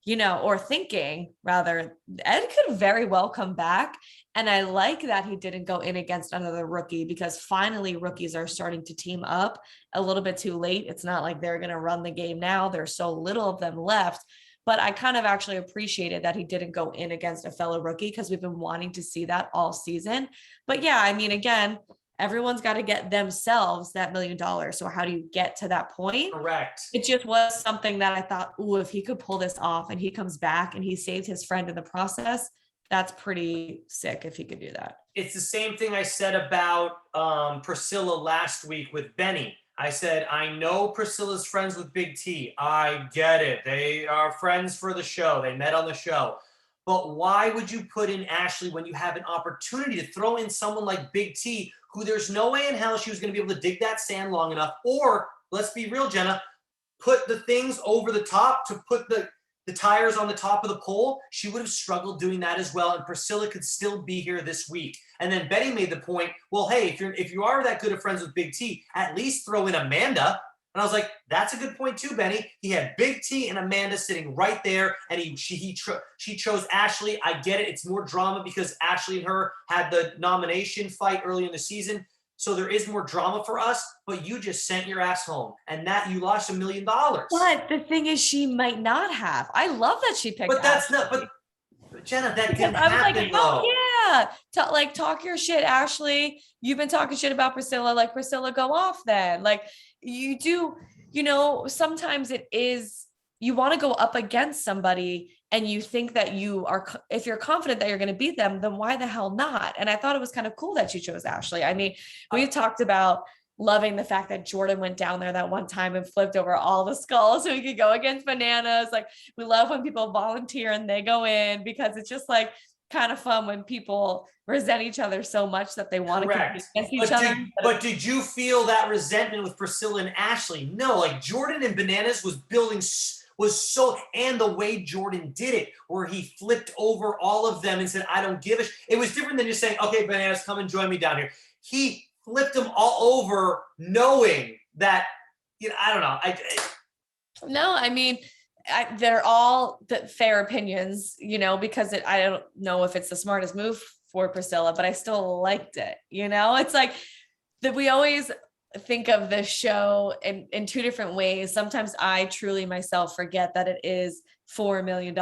or thinking rather, Ed could very well come back. And I like that he didn't go in against another rookie because finally rookies are starting to team up a little bit too late. It's not like they're going to run the game now. There's so little of them left. But I kind of actually appreciated that he didn't go in against a fellow rookie because we've been wanting to see that all season. But yeah, again, everyone's got to get themselves that $1 million. So how do you get to that point? Correct. It just was something that I thought, if he could pull this off and he comes back and he saved his friend in the process, that's pretty sick if he could do that. It's the same thing I said about Priscilla last week with Benny. I said, I know Priscilla's friends with Big T. I get it. They are friends for the show. They met on the show. But why would you put in Ashley when you have an opportunity to throw in someone like Big T, who there's no way in hell she was going to be able to dig that sand long enough? Or, let's be real, Jenna, put the things over the top to put the tires on the top of the pole. She would have struggled doing that as well, and Priscilla could still be here this week. And then Betty made the point, well, hey, if you are that good of friends with Big T, at least throw in Amanda. And I was like, that's a good point too, Benny. He had Big T and Amanda sitting right there, and she chose Ashley. I get it. It's more drama because Ashley and her had the nomination fight early in the season. So there is more drama for us, but you just sent your ass home and that you lost $1 million. But the thing is, she might not have. I love that she picked. But that's Ashley. But Jenna, that didn't happen. Oh yeah, talk your shit, Ashley. You've been talking shit about Priscilla. Like, Priscilla, go off then. Like, you do. Sometimes it is. You want to go up against somebody and you think that if you're confident that you're going to beat them, then why the hell not? And I thought it was kind of cool that she chose Ashley. We've talked about loving the fact that Jordan went down there that one time and flipped over all the skulls so he could go against Bananas. Like, we love when people volunteer and they go in because it's just like kind of fun when people resent each other so much that they want to compete against each other. But did you feel that resentment with Priscilla and Ashley? No, like Jordan and Bananas and the way Jordan did it, where he flipped over all of them and said, I don't give a it was different than just saying, okay, Bananas, come and join me down here. He flipped them all over knowing that, I don't know. They're all fair opinions, because I don't know if it's the smartest move for Priscilla, but I still liked it. It's like that we always think of this show in two different ways. Sometimes I truly myself forget that it is $4 million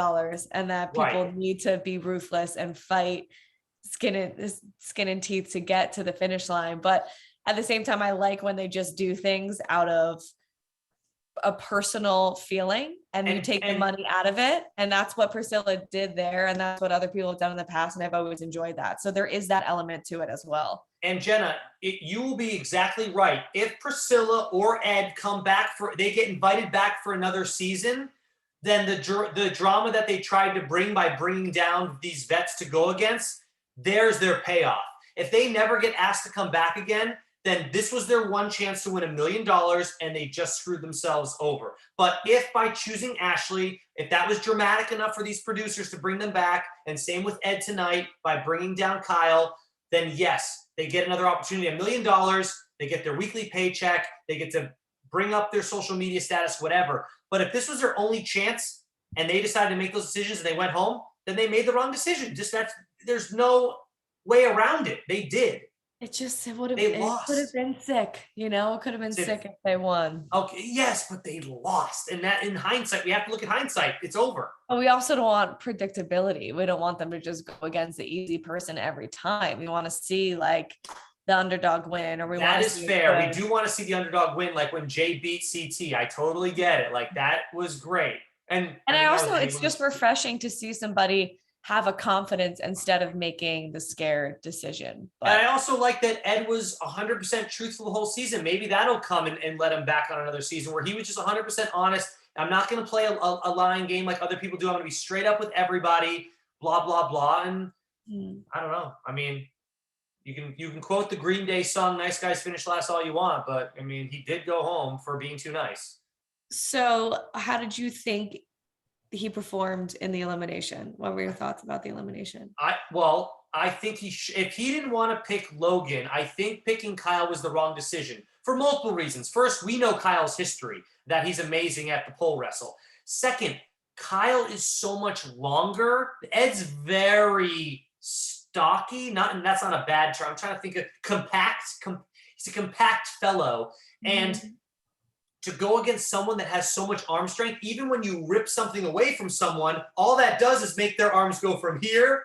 and that people Right. need to be ruthless and fight skin and teeth to get to the finish line. But at the same time, I like when they just do things out of a personal feeling and you take the money out of it. And that's what Priscilla did there. And that's what other people have done in the past. And I've always enjoyed that. So there is that element to it as well. And Jenna, you will be exactly right. If Priscilla or Ed they get invited back for another season, then the drama that they tried to bring by bringing down these vets to go against, there's their payoff. If they never get asked to come back again, then this was their one chance to win $1 million and they just screwed themselves over. But if by choosing Ashley, if that was dramatic enough for these producers to bring them back, and same with Ed tonight by bringing down Kyle, then yes, they get another opportunity, $1 million, they get their weekly paycheck, they get to bring up their social media status, whatever. But if this was their only chance and they decided to make those decisions and they went home, then they made the wrong decision. There's no way around it. They did. It would have been sick, it could have been sick if they won. Okay, yes, but they lost. And that in hindsight, we have to look at hindsight. It's over. But we also don't want predictability. We don't want them to just go against the easy person every time. We want to see like the underdog win, or that is fair. We do want to see the underdog win, like when Jay beat CT. I totally get it. Like that was great. And I also, it's just refreshing to see somebody have a confidence instead of making the scared decision. But and I also like that Ed was 100% truthful the whole season. Maybe that'll come and let him back on another season where he was just 100% honest. I'm not going to play a lying game like other people do. I'm going to be straight up with everybody, blah, blah, blah. And I don't know. I mean, you can quote the Green Day song, Nice Guys Finish Last all you want, but I mean, he did go home for being too nice. So how did you think he performed in the elimination? What were your thoughts about the elimination? I think if he didn't want to pick Logan, I think picking Kyle was the wrong decision for multiple reasons. First, we know Kyle's history, that he's amazing at the pole wrestle. Second, Kyle is so much longer. Ed's very stocky, and that's not a bad term. I'm trying to think of compact. He's a compact fellow. And to go against someone that has so much arm strength, even when you rip something away from someone, all that does is make their arms go from here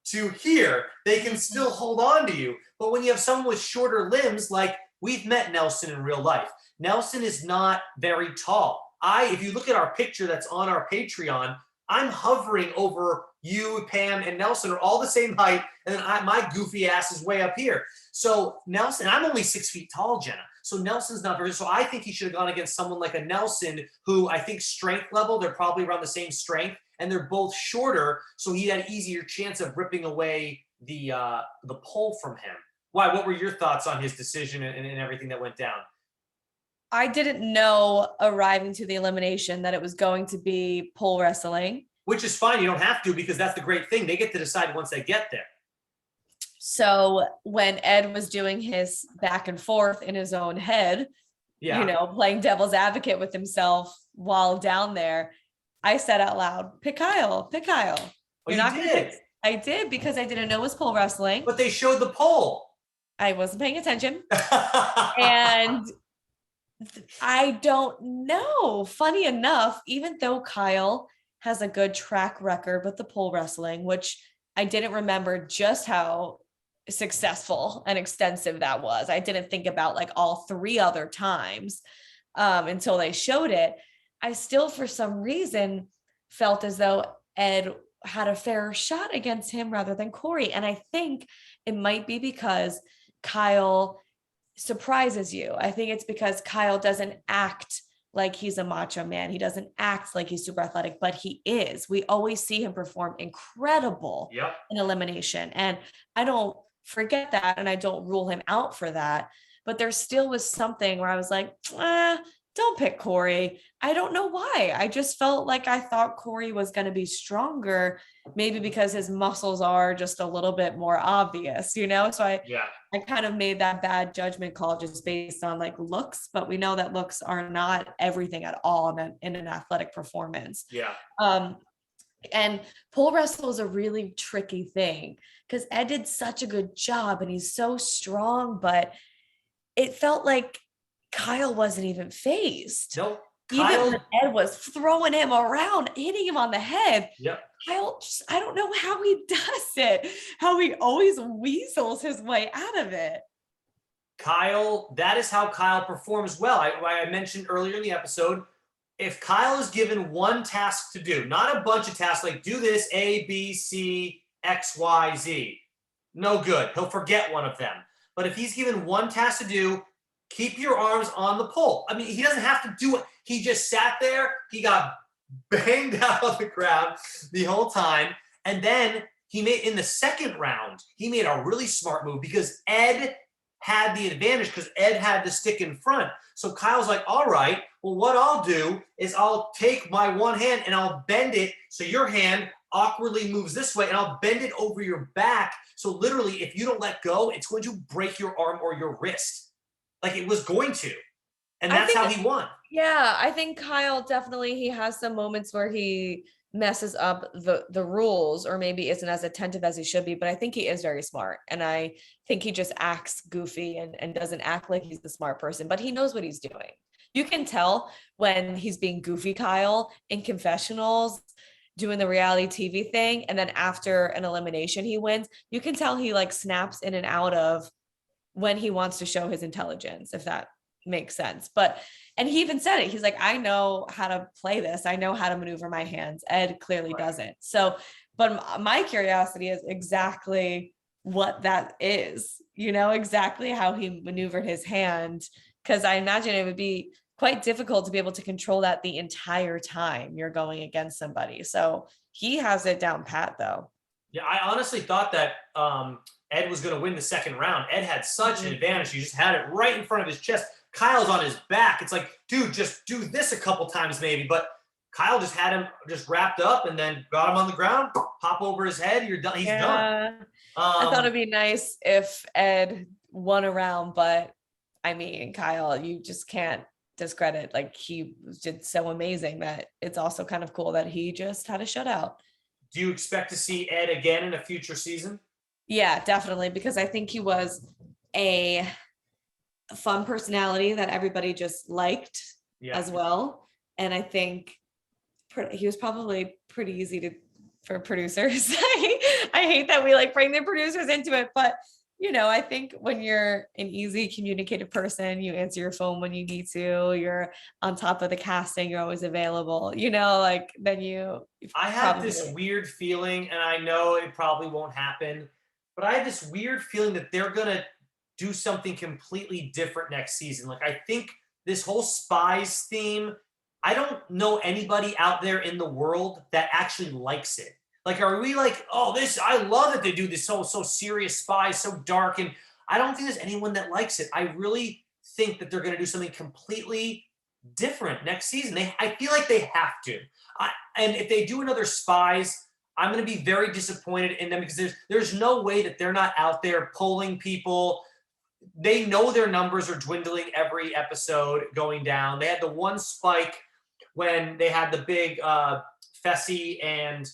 to here. They can still hold on to you. But when you have someone with shorter limbs, like we've met Nelson in real life, Nelson is not very tall. If you look at our picture that's on our Patreon, I'm hovering over you, Pam, and Nelson are all the same height, and then my goofy ass is way up here. So Nelson, I'm only 6 feet tall, Jenna. So Nelson's not very, so I think he should have gone against someone like a Nelson, who I think strength level, they're probably around the same strength, and they're both shorter, so he had an easier chance of ripping away the pole from him. Why? What were your thoughts on his decision and everything that went down? I didn't know arriving to the elimination that it was going to be pole wrestling. Which is fine. You don't have to, because that's the great thing. They get to decide once they get there. So when Ed was doing his back and forth in his own head, playing devil's advocate with himself while down there, I said out loud, pick Kyle, pick Kyle. Well, you did. I did, because I didn't know it was pole wrestling. But they showed the pole. I wasn't paying attention. And I don't know. Funny enough, even though Kyle has a good track record with the pole wrestling, which I didn't remember just how successful and extensive that was. I didn't think about like all 3 other times until they showed it. I still, for some reason, felt as though Ed had a fairer shot against him rather than Corey. And I think it might be because Kyle surprises you. I think it's because Kyle doesn't act like he's a macho man. He doesn't act like he's super athletic, but he is. We always see him perform incredible in elimination. And I don't forget that, and I don't rule him out for that. But there still was something where I was like, don't pick Corey. I don't know why. I just felt like I thought Corey was going to be stronger, maybe because his muscles are just a little bit more obvious, So I kind of made that bad judgment call just based on like looks, but we know that looks are not everything at all in an athletic performance. And pole wrestle is a really tricky thing because Ed did such a good job and he's so strong, but it felt like Kyle wasn't even phased. Nope. Even Kyle. when Ed was throwing him around, hitting him on the head, Yep. Kyle, I don't know how he does it, how he always weasels his way out of it. Kyle, that is how Kyle performs well. I mentioned earlier in the episode, if Kyle is given one task to do, not a bunch of tasks like do this A, B, C, X, Y, Z, no good. He'll forget one of them. But if he's given one task to do, keep your arms on the pole. I mean, he doesn't have to do it. He just sat there. He got banged out on the ground the whole time. And then he made, in the second round, he made a really smart move because Ed had the advantage because Ed had the stick in front. So Kyle's like, all right, well, what I'll do is I'll take my one hand and I'll bend it so your hand awkwardly moves this way and I'll bend it over your back. So literally, if you don't let go, it's going to break your arm or your wrist. Like it was going to. And that's how he won. Yeah, I think Kyle definitely, he has some moments where he messes up the rules or maybe isn't as attentive as he should be, but I think he is very smart. And I think he just acts goofy and doesn't act like he's the smart person, but he knows what he's doing. You can tell when he's being goofy, Kyle, in confessionals, doing the reality TV thing. And then after an elimination, he wins. You can tell he like snaps in and out of when he wants to show his intelligence, if that makes sense. But, and he even said it, he's like, I know how to play this. I know how to maneuver my hands. Ed clearly doesn't. So, but my curiosity is exactly what that is, you know, exactly how he maneuvered his hand. Cause I imagine it would be quite difficult to be able to control that the entire time you're going against somebody. So he has it down pat though. Yeah, I honestly thought that Ed was going to win the second round. Ed had such an advantage. He just had it right in front of his chest. Kyle's on his back. It's like, dude, just do this a couple times maybe. But Kyle just had him just wrapped up and then got him on the ground, pop over his head. You're done. He's done. I thought it'd be nice if Ed won a round, but I mean, Kyle, you just can't discredit. Like he did so amazing that it's also kind of cool that he just had a shutout. Do you expect to see Ed again in a future season? Yeah, definitely. Because I think he was a fun personality that everybody just liked as well. And I think he was probably pretty easy for producers. I hate that we like bring the producers into it, but you know, I think when you're an easy communicative person, you answer your phone when you need to, you're on top of the casting, you're always available, you know, like then I have this weird feeling, and I know it probably won't happen, but I have this weird feeling that they're going to do something completely different next season. Like I think this whole Spies theme, I don't know anybody out there in the world that actually likes it. Like, are we like, oh, this, I love that they do this so serious Spies, so dark. And I don't think there's anyone that likes it. I really think that they're going to do something completely different next season. I feel like they have to. And if they do another Spies, I'm going to be very disappointed in them because there's no way that they're not out there polling people. They know their numbers are dwindling every episode going down. They had the one spike when they had the big Fessy and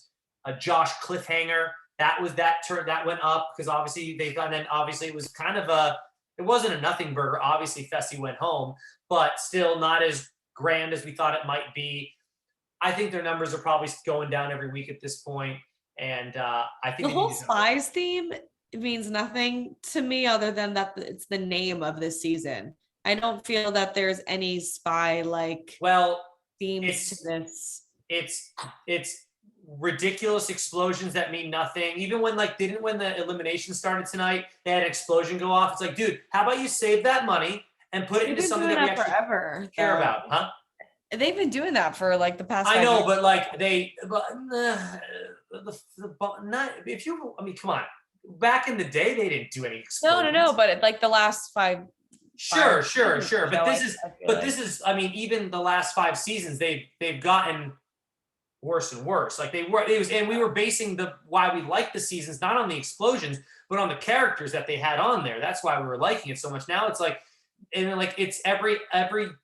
Josh cliffhanger. That went up because obviously it was kind of it wasn't a nothing burger. Obviously Fessy went home, but still not as grand as we thought it might be. I think their numbers are probably going down every week at this point, and I think the whole Spies theme means nothing to me other than that it's the name of this season. I don't feel that there's any spy themes to this. It's ridiculous explosions that mean nothing. Even when when the elimination started tonight, they had an explosion go off. It's like, dude, how about you save that money and put it into something that we actually care about, huh? They've been doing that for like the past. I know, years. but like come on. Back in the day, they didn't do any explosions. No, but like the last five. Sure. But this is, I mean, even the last 5 seasons, they've gotten worse and worse. Like we were basing why we liked the seasons not on the explosions, but on the characters that they had on there. That's why we were liking it so much. Now it's like, and like it's every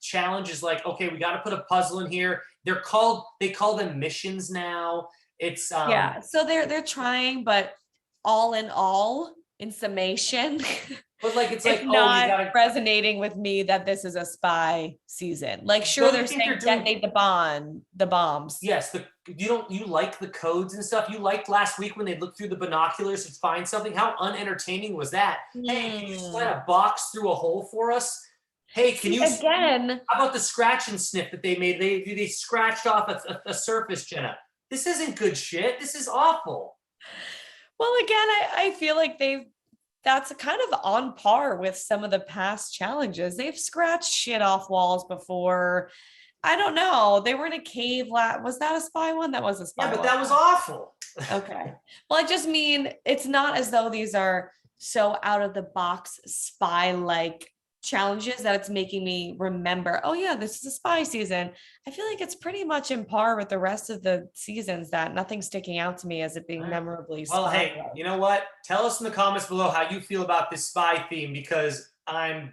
challenge is like, okay, we got to put a puzzle in here. They call them missions now. It's so they're trying, but all in summation, But like, it's It's like, oh, you not gotta. resonating with me that this is a spy season. Like, sure, Don't you they're think saying they're doing? detonate the bombs. Yes, you like the codes and stuff. You liked last week when they looked through the binoculars to find something. How unentertaining was that? Hey, can you slide a box through a hole for us? Hey, can you again? How about the scratch and sniff that they made? They scratched off a surface, Jenna. This isn't good shit. This is awful. Well, again, I feel like that's kind of on par with some of the past challenges. They've scratched shit off walls before. I don't know. They were in a cave. Was that a spy one? That was a spy Yeah, but one. that was awful. Okay. Well, I just mean it's not as though these are so out of the box spy like challenges that it's making me remember, oh yeah, this is a spy season. I feel like it's pretty much in par with the rest of the seasons, that nothing's sticking out to me as it being memorably Well, spy. hey, you know what? Tell us in the comments below how you feel about this spy theme, because I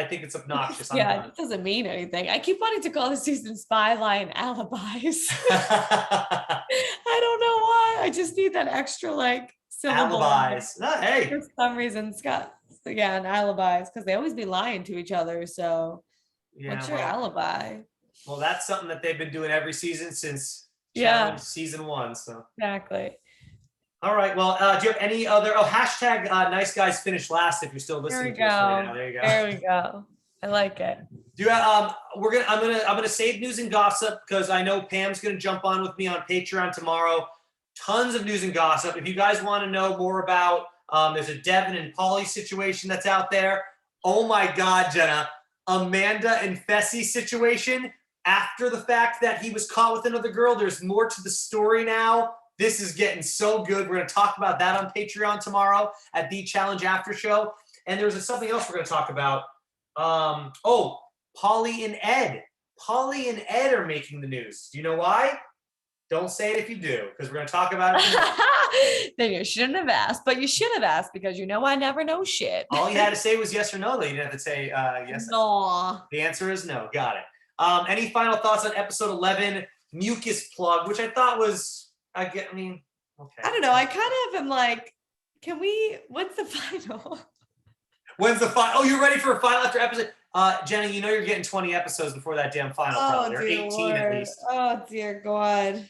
think it's obnoxious. Yeah, it doesn't mean anything. I keep wanting to call this season Spy Line Alibis. I don't know why. I just need that extra like syllable. Alibis. Hey. For some reason, Scott. Yeah, and alibis, because they always be lying to each other. So what's your alibi? Well, that's something that they've been doing every season since challenge season 1. So exactly. All right. Well, do you have any other? Oh, hashtag nice guys finish last. If you're still listening to us right now, there you go. There we go. I like it. Do you, I'm gonna save news and gossip because I know Pam's gonna jump on with me on Patreon tomorrow. Tons of news and gossip. If you guys want to know more about, there's a Devin and Pauly situation that's out there. Oh my God, Jenna, Amanda and Fessy situation. After the fact that he was caught with another girl, there's more to the story now. This is getting so good. We're going to talk about that on Patreon tomorrow at the Challenge Aftershow. And there's something else we're going to talk about. Pauly and Ed. Pauly and Ed are making the news. Do you know why? Don't say it if you do, because we're going to talk about it. Then you shouldn't have asked, but you should have asked because you know I never know shit. All you had to say was yes or no. You didn't have to say yes. No. The answer is no. Got it. Any final thoughts on episode 11, Mucus Plug, which I thought was, okay. I don't know. I kind of am like, when's the final? When's the final? Oh, you're ready for a final after episode? Jenna, you know you're getting 20 episodes before that damn final. Probably. Or 18 Lord. at least. Oh, dear God.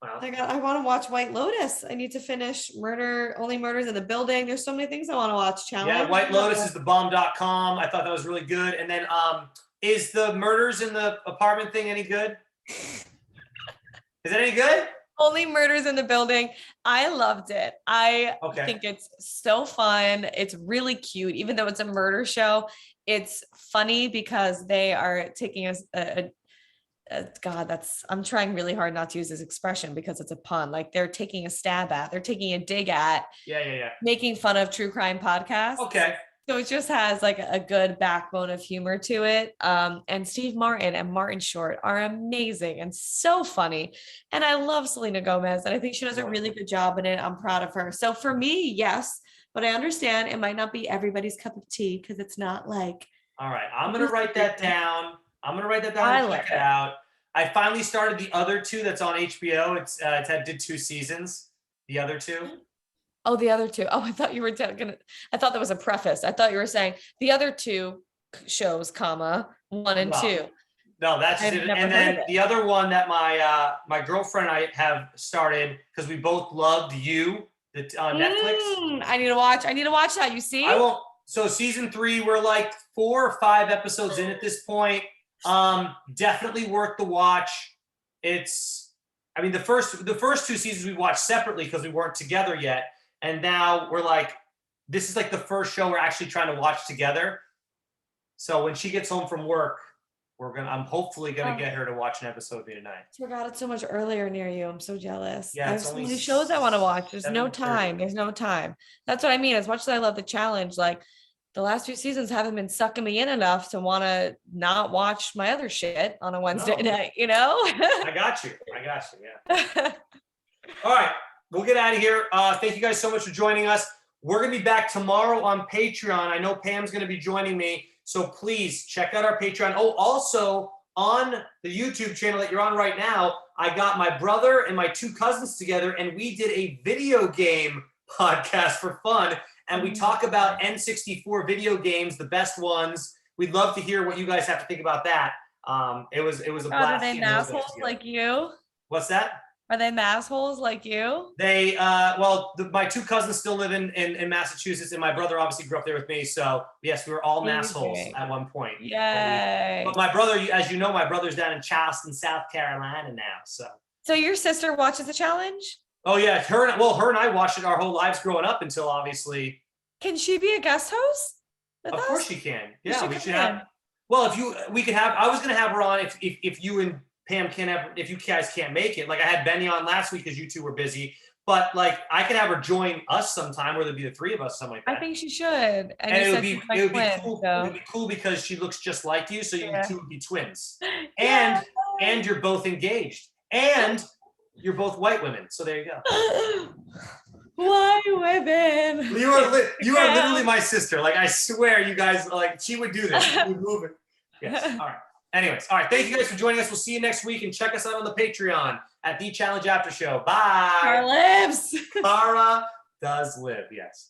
Wow. I want to watch White Lotus. I need to finish Only Murders in the Building. There's so many things I want to watch. Challenge. Yeah, White Lotus is thebomb.com. I thought that was really good. And then is the murders in the apartment thing any good? Is it any good? Only Murders in the Building. I loved it. I think it's so fun. It's really cute. Even though it's a murder show, it's funny because they are taking I'm trying really hard not to use this expression because it's a pun. Like they're taking a dig at making fun of true crime podcasts. Okay. So it just has like a good backbone of humor to it. And Steve Martin and Martin Short are amazing and so funny. And I love Selena Gomez, and I think she does a really good job in it. I'm proud of her. So for me, yes, but I understand it might not be everybody's cup of tea because it's not like. All right. I'm going to write that down. And check it out. I finally started the other two that's on HBO. Did 2 seasons. The other two. Oh, the other two. Oh, I thought you were I thought that was a preface. I thought you were saying the other 2 shows, 1 and 2. No, that's it. And then the other one that my girlfriend and I have started because we both loved You, on Netflix. I need to watch that. You see? I won't. So season 3, we're like 4 or 5 episodes in at this point. Definitely worth the watch. The first 2 seasons we watched separately because we weren't together yet. And now we're like, this is like the first show we're actually trying to watch together. So when she gets home from work, I'm hopefully gonna get her to watch an episode with me tonight. I forgot it's so much earlier near you. I'm so jealous. Yeah, there's so many shows I want to watch. There's no time. That's what I mean. As much as I love the challenge, like the last 2 seasons haven't been sucking me in enough to want to not watch my other shit on a Wednesday night, you know? I got you. Yeah. All right. We'll get out of here. Thank you guys so much for joining us. We're going to be back tomorrow on Patreon. I know Pam's going to be joining me. So please check out our Patreon. Oh, also on the YouTube channel that you're on right now, I got my brother and my 2 cousins together, and we did a video game podcast for fun. and we talk about N64 video games, the best ones. We'd love to hear what you guys have to think about that. It was a blast. Are they massholes like you? What's that? Are they massholes like you? They, my two cousins still live in Massachusetts, and my brother obviously grew up there with me. So yes, we were all massholes at one point. Yay! But my brother, as you know, my brother's down in Charleston, South Carolina now. So your sister watches the challenge? Oh yeah, her and I watched it our whole lives growing up until obviously. Can she be a guest host? Of course she can. Yeah, we should have. Well, we could have. I was gonna have her on if you and Pam if you guys can't make it. Like I had Benny on last week because you two were busy. But like I could have her join us sometime, where there'd be the three of us, something like that. I think she should. And it would be cool. So. It would be cool because she looks just like you, so you two would be twins. Yeah. And you're both engaged. And you're both white women. So there you go. White women. You are literally my sister. Like I swear, you guys, like she would do this. She would move it. Yes. All right. Anyways, all right. Thank you guys for joining us. We'll see you next week, and check us out on the Patreon at The Challenge After Show. Bye. Cara lives. Cara does live. Yes.